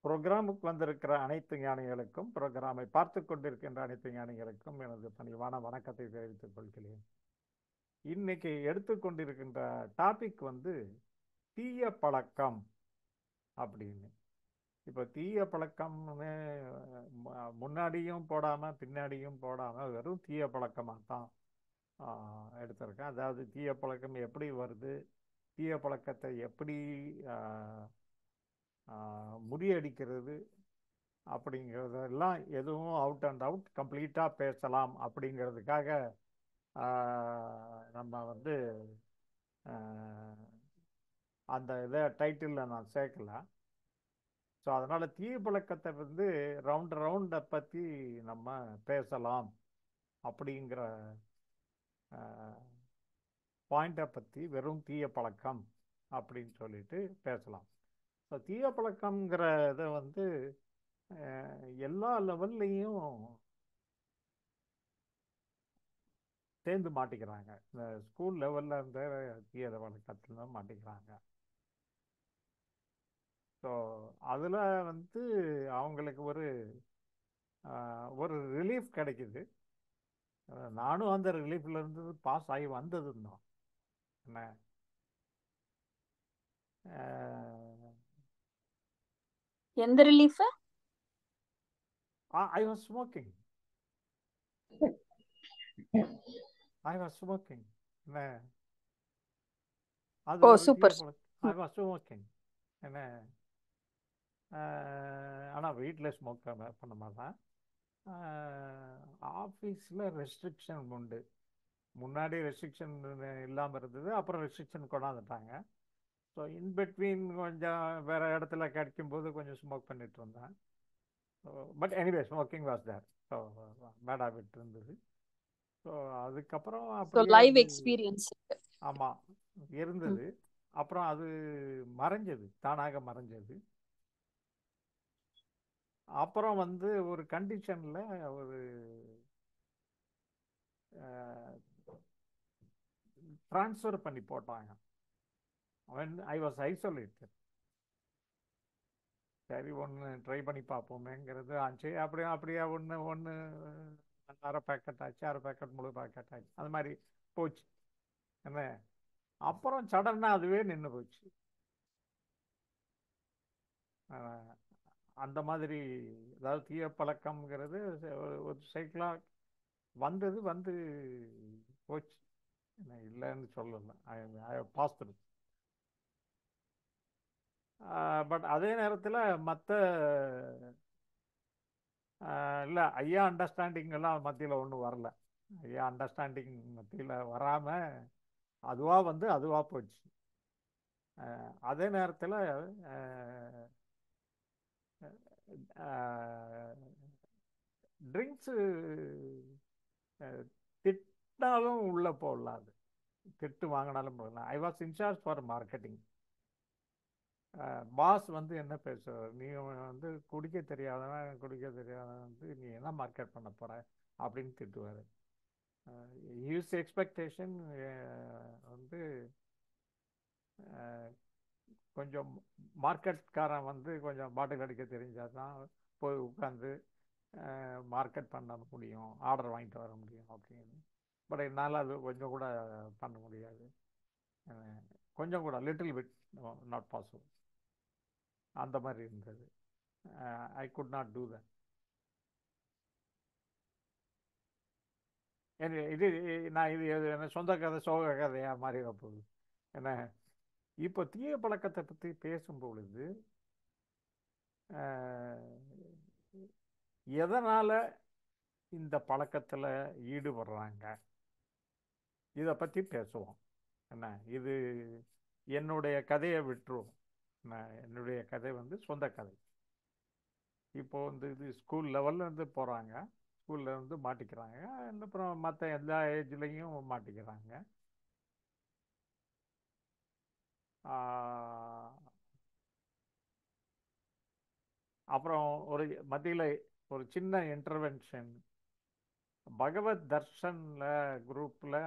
புரோகிராமுக்கு வந்திருக்கிற அனைத்து ஞானிகளுக்கும், புரோகிராமை பார்த்து கொண்டிருக்கின்ற அனைத்து ஞானிகளுக்கும் எனது பணிவான வணக்கத்தை தெரிவித்துக் கொள்கிறேன். இன்னைக்கு எடுத்துக்கொண்டிருக்கின்ற டாபிக் வந்து தீய பழக்கம் அப்படின்னு. இப்போ தீய பழக்கம்னு முன்னாடியும் போடாம பின்னாடியும் போடாம வெறும் தீய பழக்கமாக தான் எடுத்திருக்கேன். அதாவது தீய பழக்கம் எப்படி வருது, தீய பழக்கத்தை எப்படி முறியடிக்கிறது அப்படிங்கிறதெல்லாம் எதுவும் அவுட் அண்ட் அவுட் கம்ப்ளீட்டாக பேசலாம் அப்படிங்கிறதுக்காக நம்ம வந்து அந்த இதை டைட்டிலில் நான் சேர்க்கல. ஸோ அதனால் தீய பழக்கத்தை வந்து ரவுண்டை பற்றி நம்ம பேசலாம் அப்படிங்கிற பாயிண்டை பற்றி வெறும் தீய பழக்கம் அப்படின்னு சொல்லிட்டு பேசலாம். ஸோ தீய பழக்கங்கிற இதை வந்து எல்லா லெவல்லையும் சேர்ந்து மாட்டிக்கிறாங்க. இந்த ஸ்கூல் லெவலில் இருந்த தீய பழக்கத்தில் தான் மாட்டிக்கிறாங்க. ஸோ அதில் வந்து அவங்களுக்கு ஒரு ரிலீஃப் கிடைக்குது. நானும் அந்த ரிலீஃப்ல இருந்து பாஸ் ஆகி வந்ததும் தான். என்ன எந்த ரிலீஃப்? I was smoking. என்ன அது ஒரு சூப்பர். I was smoking. என்ன ஆனால் வீட்டில் ஸ்மோக் பண்ண மாட்டேன். ஆஃபீஸில் ரெஸ்ட்ரிக்ஷன் உண்டு. முன்னாடி ரெஸ்ட்ரிக்ஷன் இல்லாமல் இருந்தது, அப்புறம் ரெஸ்ட்ரிக்ஷன் கொண்டாந்துட்டாங்க. ஸோ இன்பிட்வீன் கொஞ்சம் வேறு இடத்துல கிடைக்கும்போது கொஞ்சம் ஸ்மோக் பண்ணிட்டு இருந்தேன். But anyway smoking was there. So bad habit இருந்தது. ஸோ அதுக்கப்புறம் லைவ் எக்ஸ்பீரியன்ஸ் ஆமாம் இருந்தது. அப்புறம் அது மறைஞ்சது, தானாக மறைஞ்சது. அப்புறம் வந்து ஒரு கண்டிஷனில் ஒரு ட்ரான்ஸ்ஃபர் பண்ணி போட்டாங்க. I was isolated. சரி ஒன்று ட்ரை பண்ணி பார்ப்போமேங்கிறது ஆச்சு. அப்படியே ஒன்று அரை பேக்கெட் ஆச்சு, அரை பேக்கெட் முழு பேக்கெட் ஆச்சு, அது மாதிரி போச்சு. என்ன அப்புறம் சடனாக அதுவே நின்று போச்சு. அந்த மாதிரி அதாவது தீய பழக்கம்ங்கிறது ஒரு சைக்கிளாக வந்து போச்சு. இல்லைன்னு சொல்லலை. ஐ பாஸ் த்ரூ. பட் அதே நேரத்தில் மற்ற இல்லை ஐயா அண்டர்ஸ்டாண்டிங் எல்லாம் மத்தியில் ஒன்றும் வரல. ஐயா அண்டர்ஸ்டாண்டிங் மத்தியில் வராமல் அதுவாக போச்சு. அதே நேரத்தில் ட்ரிங்க்ஸு திட்டாலும் உள்ளே போடலாம். அது திட்டு வாங்கினாலும் போடலாம். I was incharge for marketing. Boss வந்து என்ன பேசுவார், நீ வந்து குடிக்க தெரியாதவன் வந்து நீ என்ன மார்க்கெட் பண்ண போகிற அப்படின்னு திட்டுவார். யூஸ் எக்ஸ்பெக்டேஷன் வந்து கொஞ்சம் மார்க்கெட்காரன் வந்து கொஞ்சம் பாட்டில் அடிக்க தெரிஞ்சால் தான் போய் உட்காந்து மார்க்கெட் பண்ண முடியும், ஆர்டர் வாங்கிட்டு வர முடியும் அப்படின்னு. பட் என்னால் அது கொஞ்சம் கூட பண்ண முடியாது. கொஞ்சம் கூட லிட்டில் பிட் நாட் பாசிபிள். அந்த மாதிரி இருந்தது. I could not do that. இது என்ன சொந்த கதை சோக கதையாக மாறிட போகுது. என்ன இப்போ தீய பழக்கத்தை பற்றி பேசும் பொழுது எதனால் இந்த பழக்கத்தில் ஈடுபடுறாங்க இதை பற்றி பேசுவோம். என்ன இது என்னுடைய கதையை விட்டுருவோம். என்னுடைய கதை வந்து சொந்த கதை. இப்போ வந்து இது ஸ்கூல் லெவலில் இருந்து போகிறாங்க, ஸ்கூலில் இருந்து மாட்டிக்கிறாங்க, அப்புறம் மற்ற எல்லா ஏஜ்லேயும் மாட்டிக்கிறாங்க. அப்புறம் ஒரு மத்தியில் ஒரு சின்ன இன்டர்வென்ஷன் பகவத் தர்ஷனில் குரூப்பில்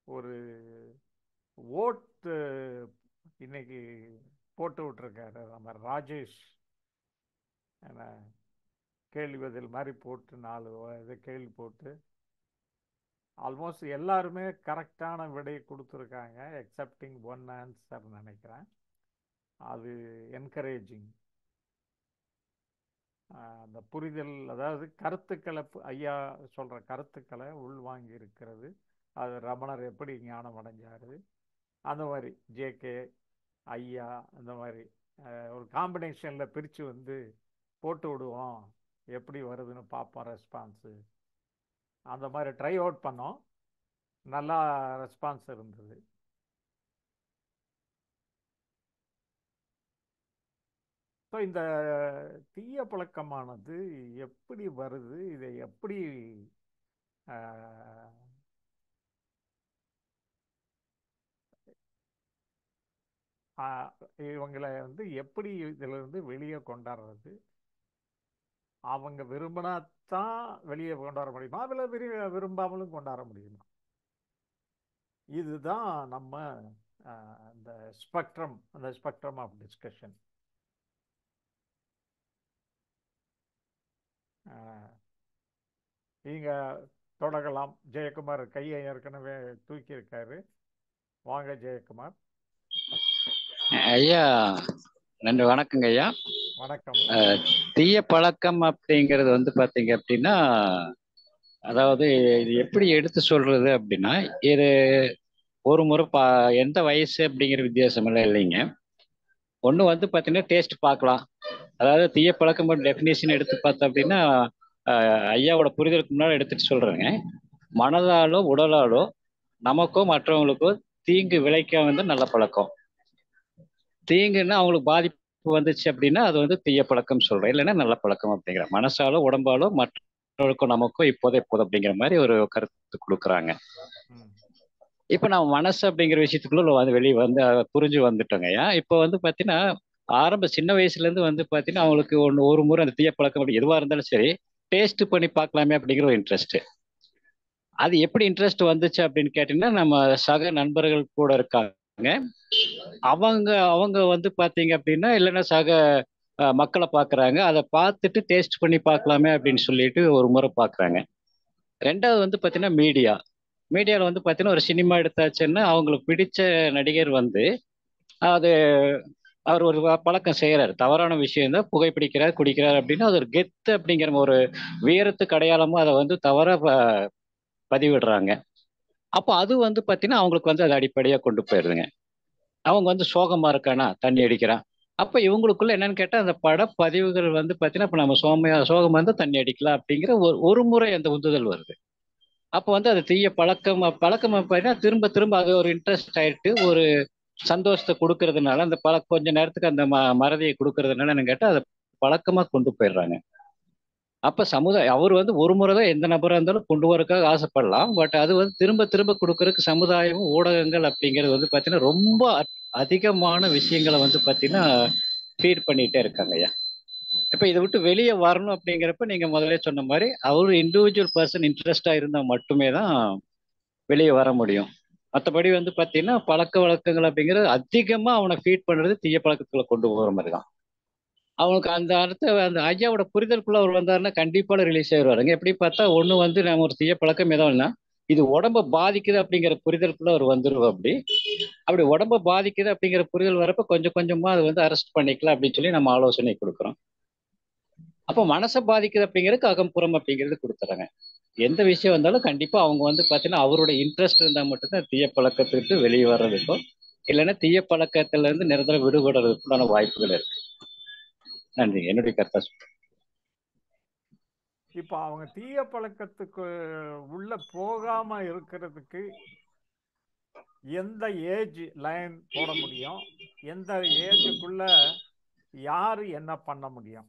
ஒரு ஓட்டு இன்னைக்கு போட்டு விட்டுருக்காரு நம்ம ராஜேஷ். என்ன, கேள்வி பதில் மாதிரி போட்டு 4 இது கேள்வி போட்டு ஆல்மோஸ்ட் எல்லாருமே கரெக்டான விடையை கொடுத்துருக்காங்க, எக்ஸப்டிங் ஒன் ஆன்சர் நினைக்கிறேன். அது என்கரேஜிங். அந்த புரிதல், அதாவது கருத்துக்களை ஐயா சொல்கிற கருத்துக்களை உள்வாங்கி இருக்கிறது. அது ரமணர் எப்படி ஞானம் அடைஞ்சார், அந்த மாதிரி ஜேகே ஐயா அந்த மாதிரி ஒரு காம்பினேஷனில் பிரித்து வந்து போட்டு விடுவோம், எப்படி வருதுன்னு பார்ப்போம் ரெஸ்பான்ஸு. அந்த மாதிரி ட்ரை அவுட் பண்ணோம், நல்லா ரெஸ்பான்ஸ் இருந்தது. ஸோ இந்த தீய பழக்கமானது எப்படி வருது, இதை எப்படி இவங்களை வந்து எப்படி இதிலிருந்து வெளியே கொண்டாடுறது, அவங்க விரும்பினாத்தான் வெளியே கொண்டாட முடியுமா, அதில் விரும்பாமலும் கொண்டாட முடியுமா? இதுதான் நம்ம அந்த ஸ்பெக்ட்ரம் ஆஃப் டிஸ்கஷன். நீங்க தொடங்கலாம். ஜெயக்குமார் கையை ஏற்கனவே தூக்கி இருக்காரு. வாங்க ஜெயக்குமார். ஐயா நன்றி, வணக்கங்க ஐயா. வணக்கம். தீய பழக்கம் அப்படிங்கிறது வந்து பாத்தீங்க அப்படின்னா, அதாவது இது எப்படி எடுத்து சொல்றது அப்படின்னா, இது ஒரு முறை எந்த வயசு அப்படிங்கிற வித்தியாசம் எல்லாம் இல்லைங்க. ஒன்று வந்து பார்த்தீங்கன்னா டேஸ்ட் பார்க்கலாம். அதாவது தீய பழக்கம் டெஃபினேஷன் எடுத்து பார்த்தோம் அப்படின்னா, ஐயாவோட புரிதலுக்கு முன்னாடி எடுத்துட்டு சொல்றேங்க. மனதாலோ உடலாலோ நமக்கோ மற்றவங்களுக்கோ தீங்கு விளைக்க வந்து நல்ல பழக்கம். தீங்குன்னா அவங்களுக்கு பாதிப்பு வந்துச்சு அப்படின்னா அது வந்து தீய பழக்கம் சொல்றேன், இல்லைன்னா நல்ல பழக்கம் அப்படிங்கிற. மனசாலோ உடம்பாலோ மற்றவர்களுக்கும் நமக்கும் இப்போதே அப்படிங்கிற மாதிரி ஒரு கருத்து கொடுக்குறாங்க. இப்ப நம்ம மனசு அப்படிங்கிற விஷயத்துக்குள்ள வந்து வெளியே வந்து புரிஞ்சு வந்துட்டோங்க. இப்போ வந்து பாத்தீங்கன்னா ஆரம்ப சின்ன வயசுல இருந்து வந்து பாத்தீங்கன்னா அவங்களுக்கு ஒரு முறை அந்த தீய பழக்கம் அப்படி எதுவா இருந்தாலும் சரி டேஸ்ட் பண்ணி பார்க்கலாமே அப்படிங்கிற ஒரு இன்ட்ரெஸ்ட். அது எப்படி இன்ட்ரெஸ்ட் வந்துச்சு அப்படின்னு கேட்டீங்கன்னா, நம்ம சக நண்பர்கள் கூட இருக்காங்க, அவங்க வந்து பாத்தீங்க அப்படின்னா, இல்லைன்னா சக மக்களை பாக்குறாங்க, அதை பார்த்துட்டு டேஸ்ட் பண்ணி பார்க்கலாமே அப்படின்னு சொல்லிட்டு ஒரு முறை பாக்குறாங்க. ரெண்டாவது வந்து பாத்தீங்கன்னா மீடியாவில் வந்து பார்த்தீங்கன்னா ஒரு சினிமா எடுத்தாச்சுன்னா அவங்களுக்கு பிடிச்ச நடிகர் வந்து அது அவர் ஒரு பழக்கம் செய்கிறார், தவறான விஷயம் தான், புகைப்பிடிக்கிறார், குடிக்கிறார் அப்படின்னா அது ஒரு கெத்து அப்படிங்கிற ஒரு வீரத்துக்கு அடையாளமும் அதை வந்து தவறாக பதிவிடுறாங்க. அப்போ அது வந்து பார்த்தீங்கன்னா அவங்களுக்கு வந்து அது அடிப்படையாக கொண்டு போயிடுதுங்க. அவங்க வந்து சோகமாக இருக்கானா தண்ணி அடிக்கிறான். அப்போ இவங்களுக்குள்ள என்னன்னு கேட்டால் அந்த படப்பதிவுகள் வந்து பார்த்தீங்கன்னா இப்போ நம்ம சோகமாக இருந்தால் தண்ணி அடிக்கலாம் அப்படிங்கிற ஒரு முறை அந்த உந்துதல் வருது. அப்போ வந்து அது தீய பழக்கம் பார்த்தீங்கன்னா திரும்ப திரும்ப அது ஒரு இன்ட்ரெஸ்ட் ஆயிட்டு ஒரு சந்தோஷத்தை கொடுக்கறதுனால அந்த கொஞ்ச நேரத்துக்கு அந்த மறதியை கொடுக்கறதுனால என்ன கேட்டால் அதை பழக்கமாக கொண்டு போயிடுறாங்க. அப்போ சமுதாயம் அவர் வந்து ஒரு முறை தான் எந்த நபராக இருந்தாலும் கொண்டு வரதுக்காக ஆசைப்படலாம், பட் அது வந்து திரும்ப திரும்ப கொடுக்கறதுக்கு சமுதாயமும் ஊடகங்கள் அப்படிங்கிறது வந்து பார்த்தீங்கன்னா ரொம்ப அதிகமான விஷயங்களை வந்து பார்த்தீங்கன்னா ஃபீட் பண்ணிகிட்டே இருக்காங்க ஐயா. இப்போ இதை விட்டு வெளியே வரணும் அப்படிங்கிறப்ப நீங்கள் முதல்ல சொன்ன மாதிரி அவர் இண்டிவிஜுவல் பர்சன் இன்ட்ரெஸ்டாக இருந்தால் மட்டுமே தான் வெளியே வர முடியும். மற்றபடி வந்து பார்த்தீங்கன்னா பழக்க வழக்கங்கள் அப்படிங்கிறது அதிகமாக அவனை ஃபீட் பண்ணுறது தீய பழக்கத்துல கொண்டு போகிற மாதிரி தான். அவனுக்கு அந்த அந்த ஐயாவோட புரிதலுக்குள்ள அவர் வந்தாருன்னா கண்டிப்பாக ரிலீஸ் ஆயிடுவாருங்க. எப்படி பார்த்தா ஒன்று வந்து நம்ம ஒரு தீய பழக்கம் ஏதோன்னா இது உடம்ப பாதிக்குது அப்படிங்கிற புரிதலுக்குள்ள அவர் வந்துருவோம். அப்படி உடம்ப பாதிக்குது அப்படிங்கிற புரிதல் வரப்ப கொஞ்சம் கொஞ்சமா அது வந்து அரெஸ்ட் பண்ணிக்கலாம் அப்படின்னு சொல்லி நம்ம ஆலோசனை கொடுக்குறோம். அப்போ மனசை பாதிக்குது அப்படிங்கிறதுக்கு அகம்புறம் அப்படிங்கிறது கொடுத்துறாங்க. எந்த விஷயம் வந்தாலும் கண்டிப்பா அவங்க வந்து பார்த்தீங்கன்னா அவரோட இன்ட்ரெஸ்ட் இருந்தால் மட்டும்தான் தீய பழக்கத்திற்கு வெளியே வர்றதுக்கும், இல்லைன்னா தீய பழக்கத்துல இருந்து நிரந்தரம் விடுபடுறதுக்குள்ளான வாய்ப்புகள் இருக்கு. நன்றி, என்னுடைய கருத்தா சொல்றேன். இப்போ அவங்க தீய பழக்கத்துக்கு உள்ள போகாம இருக்கிறதுக்கு எந்த ஏஜ் லைன் போட முடியும், எந்த ஏஜுக்குள்ள யாரு என்ன பண்ண முடியும்,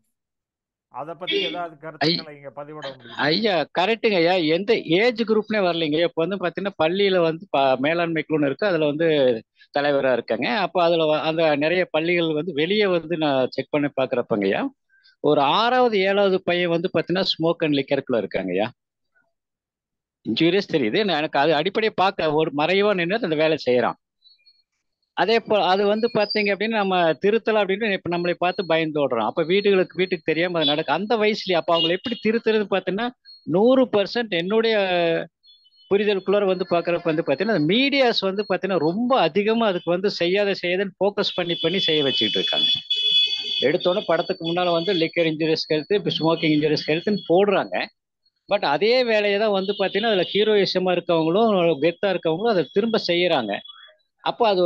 அதை பத்தி ஏதாவது கருத்துக்களை இங்க பதிவிட முடியும்? ஐயா கரெக்டுங்க ஐயா, எந்த ஏஜ் குரூப்னே வரலைங்க. இப்போ வந்து பாத்தீங்கன்னா பள்ளியில வந்து மேலாண்மை குழுன்னு இருக்கு, அதுல வந்து தலைவரா இருக்காங்க. அப்போ அதுல அந்த நிறைய பள்ளிகள் வந்து வெளியே வந்து நான் செக் பண்ணி பாக்குறப்பங்கய்யா ஒரு 6வது 7வது பையன் வந்து பாத்தீங்கன்னா ஸ்மோக் அண்ட் லிக்கருக்குள்ள இருக்காங்கய்யா. இன்ஜூரியஸ் தெரியுது, எனக்கு அது அடிப்படையை பார்க்க ஒரு மறைவா நின்று அந்த வேலை செய்யறான். அதே போல் அது வந்து பார்த்தீங்க அப்படின்னா நம்ம திருத்தலாம் அப்படின்னு இப்போ நம்மளை பார்த்து பயந்து ஓடுறோம். அப்போ வீட்டுக்கு தெரியாம அது நடக்கும் அந்த வயசுலயே. அப்போ அவங்களை எப்படி திருத்துறது பார்த்தீங்கன்னா 100% என்னுடைய புரிதலுக்குள்ளார வந்து பார்க்குறப்ப வந்து பார்த்தீங்கன்னா மீடியாஸ் வந்து பார்த்தீங்கன்னா ரொம்ப அதிகமாக அதுக்கு வந்து செய்யாதன்னு ஃபோக்கஸ் பண்ணி செய்ய வச்சுக்கிட்டு இருக்காங்க. எடுத்தோன்னே படத்துக்கு முன்னால் வந்து லிக்கர் இன்ஜுரியஸ் ஹெல்த், இப்போ ஸ்மோக்கிங் இன்ஜுரியஸ் ஹெல்த்னு போடுறாங்க. பட் அதே வேலையை தான் வந்து பார்த்தீங்கன்னா அதில் ஹீரோயிசமாக இருக்கவங்களும் கெத்தாக இருக்கவங்களும் அதை திரும்ப செய்யறாங்க. அப்போ அது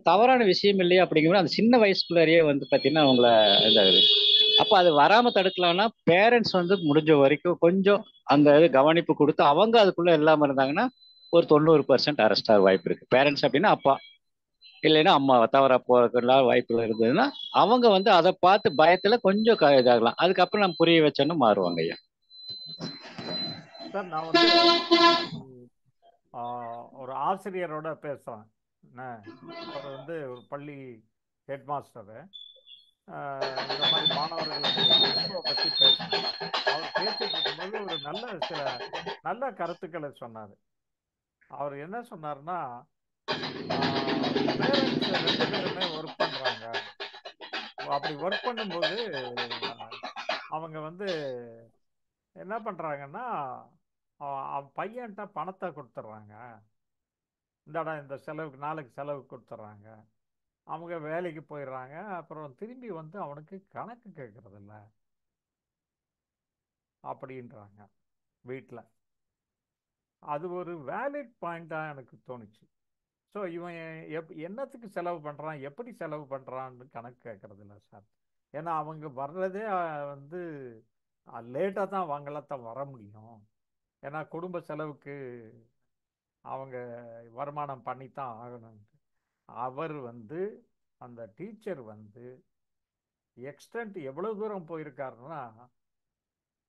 தவறான விஷயம் இல்லையா அப்படிங்கிற அந்த சின்ன வயசுக்குள்ளாரியே வந்து பார்த்தீங்கன்னா அவங்கள இதாகுது. அப்போ அது வராமல் தடுக்கலாம்னா பேரண்ட்ஸ் வந்து முடிஞ்ச வரைக்கும் கொஞ்சம் அந்த இது கவனிப்பு கொடுத்து அவங்க அதுக்குள்ள இல்லாமல் இருந்தாங்கன்னா ஒரு 90% அரெஸ்ட் ஆக வாய்ப்பு இருக்கு. பேரண்ட்ஸ் அப்படின்னா அப்பா, இல்லைன்னா அம்மா தவறா போறதுக்குள்ள வாய்ப்புகள் இருந்ததுன்னா அவங்க வந்து அதை பார்த்து பயத்துல கொஞ்சம் இதாகலாம். அதுக்கப்புறம் நம்ம புரிய வச்சோன்னு மாறுவாங்க ஐயா. சார் நான் வந்து ஒரு ஆசிரியரோட பேசுகிறேன். அவர் வந்து ஒரு பள்ளி ஹெட் மாஸ்டரு. இந்த மாதிரி மாணவர்களுடைய டிஸ்கோ பற்றி பேசினார். அவர் பேசிட்டு இருக்கும்போது ஒரு சில நல்ல கருத்துக்களை சொன்னார். அவர் என்ன சொன்னார்னா, பேரண்ட்ஸ் 2 பேருமே ஒர்க் பண்ணுறாங்க. அப்படி ஒர்க் பண்ணும்போது அவங்க வந்து என்ன பண்ணுறாங்கன்னா, பையன்கிட்ட பணத்தை கொடுத்துட்றாங்க. இந்த செலவுக்கு நாளைக்கு செலவுக்கு கொடுத்துட்றாங்க. அவங்க வேலைக்கு போயிடுறாங்க. அப்புறம் திரும்பி வந்து அவனுக்கு கணக்கு கேட்கறதில்ல அப்படின்றாங்க வீட்டில். அது ஒரு வேலிட் பாயிண்டாக எனக்கு தோணுச்சு. ஸோ இவன் என்னத்துக்கு செலவு பண்ணுறான், எப்படி செலவு பண்ணுறான்னு கணக்கு கேட்கறதில்ல சார். ஏன்னா அவங்க வர்றதே வந்து லேட்டாக தான் அவங்களாத்தான் வர முடியும். ஏன்னா குடும்ப செலவுக்கு அவங்க வருமானம் பண்ணித்தான் ஆகணும். அவர் வந்து அந்த டீச்சர் வந்து எக்ஸ்டென்ட் எவ்வளவு தூரம் போயிருக்காருன்னா,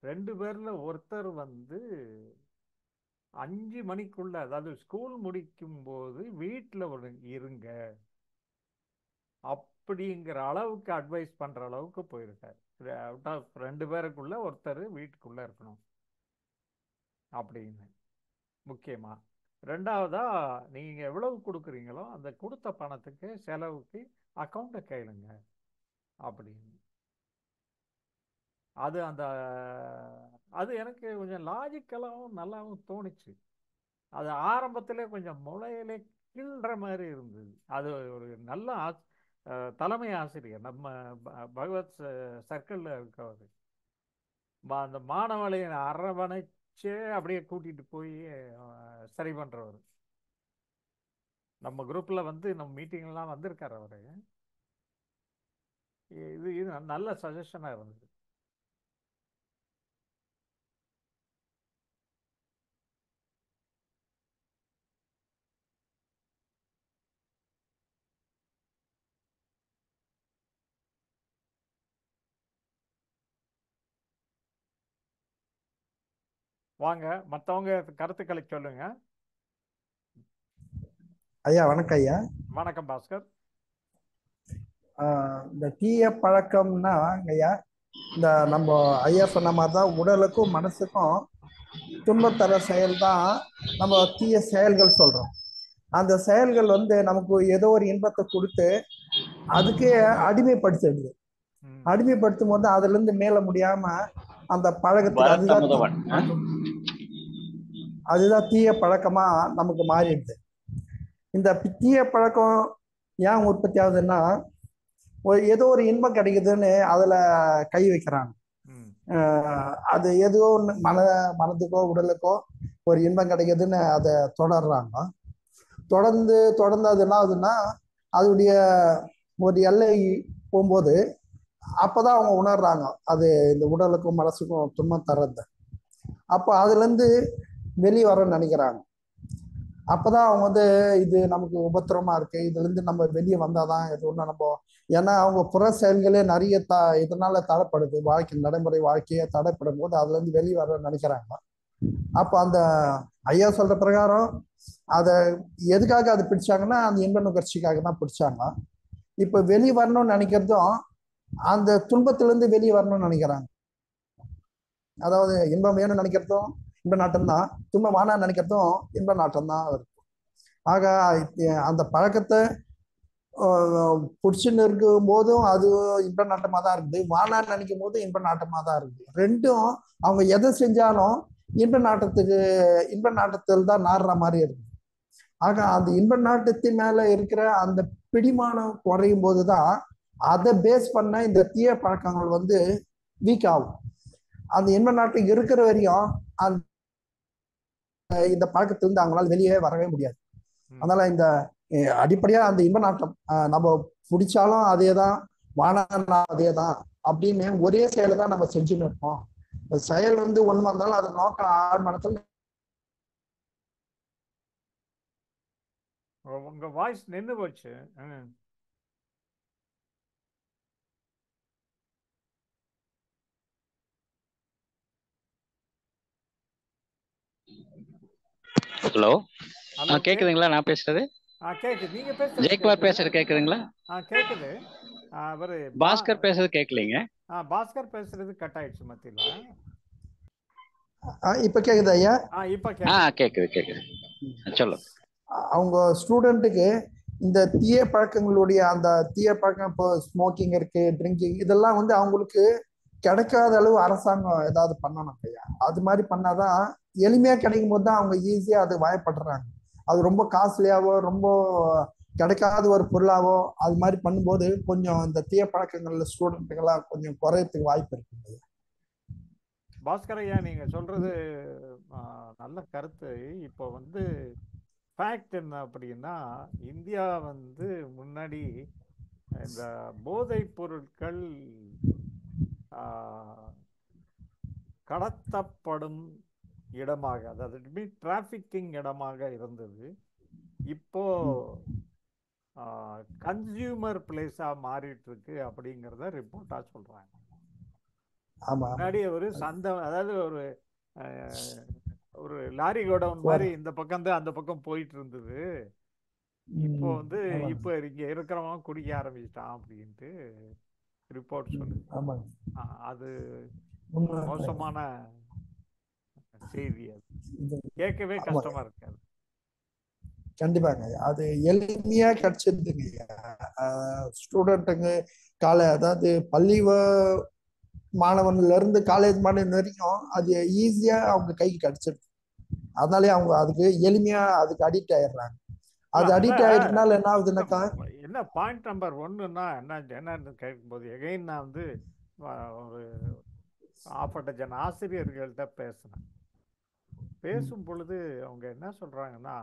2 பேர்ல ஒருத்தர் வந்து 5 மணிக்குள்ள, அதாவது ஸ்கூல் முடிக்கும் போது வீட்டில் இருங்க அப்படிங்கிற அளவுக்கு அட்வைஸ் பண்ற அளவுக்கு போயிருக்காரு. 2 பேருக்குள்ள ஒருத்தர் வீட்டுக்குள்ள இருக்கணும் அப்படின்னு முக்கியமா. ரெண்டாவதா, நீங்க எவ்வளவு கொடுக்குறீங்களோ அந்த கொடுத்த பணத்துக்கு செலவுக்கு அக்கௌண்ட்டை கேளுங்க அப்படின்னு. அது எனக்கு கொஞ்சம் லாஜிக்கலாகவும் நல்லாவும் தோணுச்சு. அது ஆரம்பத்திலே கொஞ்சம் முளையிலே கிள்ற மாதிரி இருந்தது. அது ஒரு நல்ல தலைமை ஆசிரியர் நம்ம பகவத் சர்க்கிளில் இருக்கவர். அந்த மாணவர்களை அரவணைச்சே அப்படியே கூட்டிட்டு போய் சரி பண்றவர். நம்ம குரூப்ல வந்து நம்ம மீட்டிங்லாம் வந்திருக்காரு அவரு. இது நல்ல சஜஷனா இருந்தது. வாங்க, மற்றவங்க கருத்துக்களை சொல்லுங்க. ஐயா வணக்கம் ஐயா. வணக்கம் பாஸ்கர். இந்த தீய பழக்கம்னா ஐயா, இந்த நம்ம ஐயா சொன்ன மாதிரி தான் உடலுக்கும் மனசுக்கும் துன்பத்தர செயல் தான் நம்ம தீய செயல்கள் சொல்றோம். அந்த செயல்கள் வந்து நமக்கு ஏதோ ஒரு இன்பத்தை கொடுத்து அதுக்கே அடிமைப்படுத்திடுது. அடிமைப்படுத்தும் போது அதுல இருந்து மேல முடியாம அந்த பழக்கத்துக்கு அதுதான் தீய பழக்கமா நமக்கு மாறிடுது. இந்த தீய பழக்கம் ஏன் உற்பத்தி ஆகுதுன்னா, ஏதோ ஒரு இன்பம் கிடைக்குதுன்னு அதுல கை வைக்கிறாங்க. அது ஏதோ ஒன்று மனதுக்கோ உடலுக்கோ ஒரு இன்பம் கிடைக்குதுன்னு அதை தொடர்றாங்க. தொடர்ந்து அது என்ன ஆகுதுன்னா, அதோடைய ஒரு எல்லை போகும்போது அப்பதான் அவங்க உணர்றாங்க அது இந்த உடலுக்கும் மனசுக்கும் துன்பம் தர்றது. அப்போ அதுல இருந்து வெளியே வரணும்னு நினைக்கிறாங்க. அப்பதான் அவங்க வந்து இது நமக்கு உபத்திரமா இருக்கு, இதுல இருந்து நம்ம வெளியே வந்தாதான் இது ஒண்ணு நம்ம. ஏன்னா அவங்க புற செயல்களே நிறைய இதனால தடைப்படுது. நடைமுறை வாழ்க்கையே தடைப்படும் போது அதுல இருந்து வெளியே வரணும்னு நினைக்கிறாங்க. அப்போ அந்த ஐயா சொல்ற பிரகாரம் அதை எதுக்காக அதை பிடிச்சாங்கன்னா அந்த இன்ப நுகர்ச்சிக்காக தான் பிடிச்சாங்க. இப்ப வெளியே வரணும்னு நினைக்கிறதும் அந்த துன்பத்திலிருந்து வெளியே வரணும்னு நினைக்கிறாங்க. அதாவது இன்பம் வேணும்னு நினைக்கிறதும் இன்ப நாட்டம் தான், துன்ப வானா நினைக்கிறதும் இன்ப நாட்டம் தான் இருக்கும். ஆக அந்த பழக்கத்தை புடிச்சுன்னு இருக்கும் போதும் அது இன்ப நாட்டமா தான் இருக்குது, வானான்னு நினைக்கும் போதும் இன்ப நாட்டமா தான் இருக்குது. ரெண்டும் அவங்க எதை செஞ்சாலும் இன்ப நாட்டத்தில் தான் நாடுற மாதிரி இருக்கு. ஆக அந்த இன்ப நாட்டத்தின் மேல இருக்கிற அந்த பிடிமானம் குறையும் போதுதான் அதை பேஸ் பண்ண இந்த தீய பழக்கங்கள் வந்து வீக் ஆகும். அந்த இன்ப நாட்டுக்கு இருக்கிற வரையும் அந்த இந்த பழக்கத்திலிருந்து அவங்களால வெளியே வரவே முடியாது. அதனால இந்த அடிப்படையா அந்த இன்ப நாட்டம் நம்ம பிடிச்சாலும் அதே தான், வானா அதே தான் அப்படின்னு ஒரே செயலை தான் நம்ம செஞ்சுன்னு இருப்போம். செயல் வந்து ஒண்ணு வந்தாலும் அதை நோக்க ஆழ்மனத்தில். உங்க வாய்ஸ் நின்று போச்சு. ஹலோ, கேக்குதுங்களா நான் பேசுறது? கேக்குது. நீங்க பேசுறது ஜெயக்குமார் பேசுறது கேக்குதுங்களா? கேக்குது. அவரு பாஸ்கர் பேசுறது கேட்கலீங்க. பாஸ்கர் பேசுறது கட் ஆயிடுச்சு மத்தியில. இப்ப கேக்குது ஐயா? இப்ப கேக்குது. சொல்லுங்க. அவங்க ஸ்டூடெண்ட்டுக்கு இந்த தீய பழக்கங்களுடைய அந்த தீய பழக்கம், இப்போ ஸ்மோக்கிங் இருக்கு, ட்ரிங்கிங், இதெல்லாம் வந்து அவங்களுக்கு கிடைக்காத அளவு அரசாங்கம் ஏதாவது பண்ணணும் ஐயா. அது மாதிரி பண்ணாதான் எளிமையா கிடைக்கும் போது தான் அவங்க ஈஸியா அது வாயப்படுறாங்க. அது ரொம்ப காஸ்ட்லியாவோ ரொம்ப கிடைக்காத ஒரு பொருளாவோ அது மாதிரி பண்ணும்போது கொஞ்சம் இந்த தீய பழக்கங்கள்ல ஸ்டூடெண்ட்டுகள்லாம் கொஞ்சம் குறையறதுக்கு வாய்ப்பு இருக்கு. பாஸ்கர் ஐயா, நீங்க சொல்றது நல்ல கருத்து. இப்போ வந்து ஃபேக்ட் என்ன அப்படின்னா, இந்தியா வந்து முன்னாடி இந்த போதைப் பொருட்கள் கடத்தப்படும் இடமாக, அதாவது டிராஃபிக்கிங் இடமாக இருந்தது. இப்போ கன்சியூமர் பிளேஸா மாறிட்டு இருக்கு அப்படிங்கிறத ரிப்போர்ட்டா சொல்றாங்க. முன்னாடி ஒரு சந்தை, அதாவது ஒரு லாரி கோடவுன் மாதிரி இந்த பக்கம் தான் அந்த பக்கம் போயிட்டு இருந்தது. இப்போ வந்து இப்போ இங்க இருக்கிறவன் குடிக்க ஆரம்பிச்சிட்டான் அப்படின்ட்டு ரிப்போர்ட் சொல்லுது. அது மோசமான செய்தி. அது கேட்கவே கஷ்டமா இருக்காது. கண்டிப்பாங்க. அது எளிமையா கிடைச்சிருதுங்க ஸ்டூடெண்ட்டுங்க. அதாவது பள்ளி மாணவன்ல இருந்து காலேஜ் மாணவன் வரைக்கும் அது ஈஸியா அவங்க கைக்கு கிடைச்சிருது. அதனாலே அவங்க அதுக்கு எளிமையா அதுக்கு அடிக்ட் ஆயிடுறாங்க. அது அடிக்ட் ஆயிடுறதுனால என்ன ஆகுதுன்னாக்கா, என்ன பாயிண்ட் நம்பர் 1ன்னா என்னன்னு கேட்கும்போது எகைன் நான் வந்து ஒரு ஆப்பட்டஜன் ஆசிரியர்கள்ட்ட பேசும் பொழுது அவங்க என்ன சொல்றாங்கன்னா,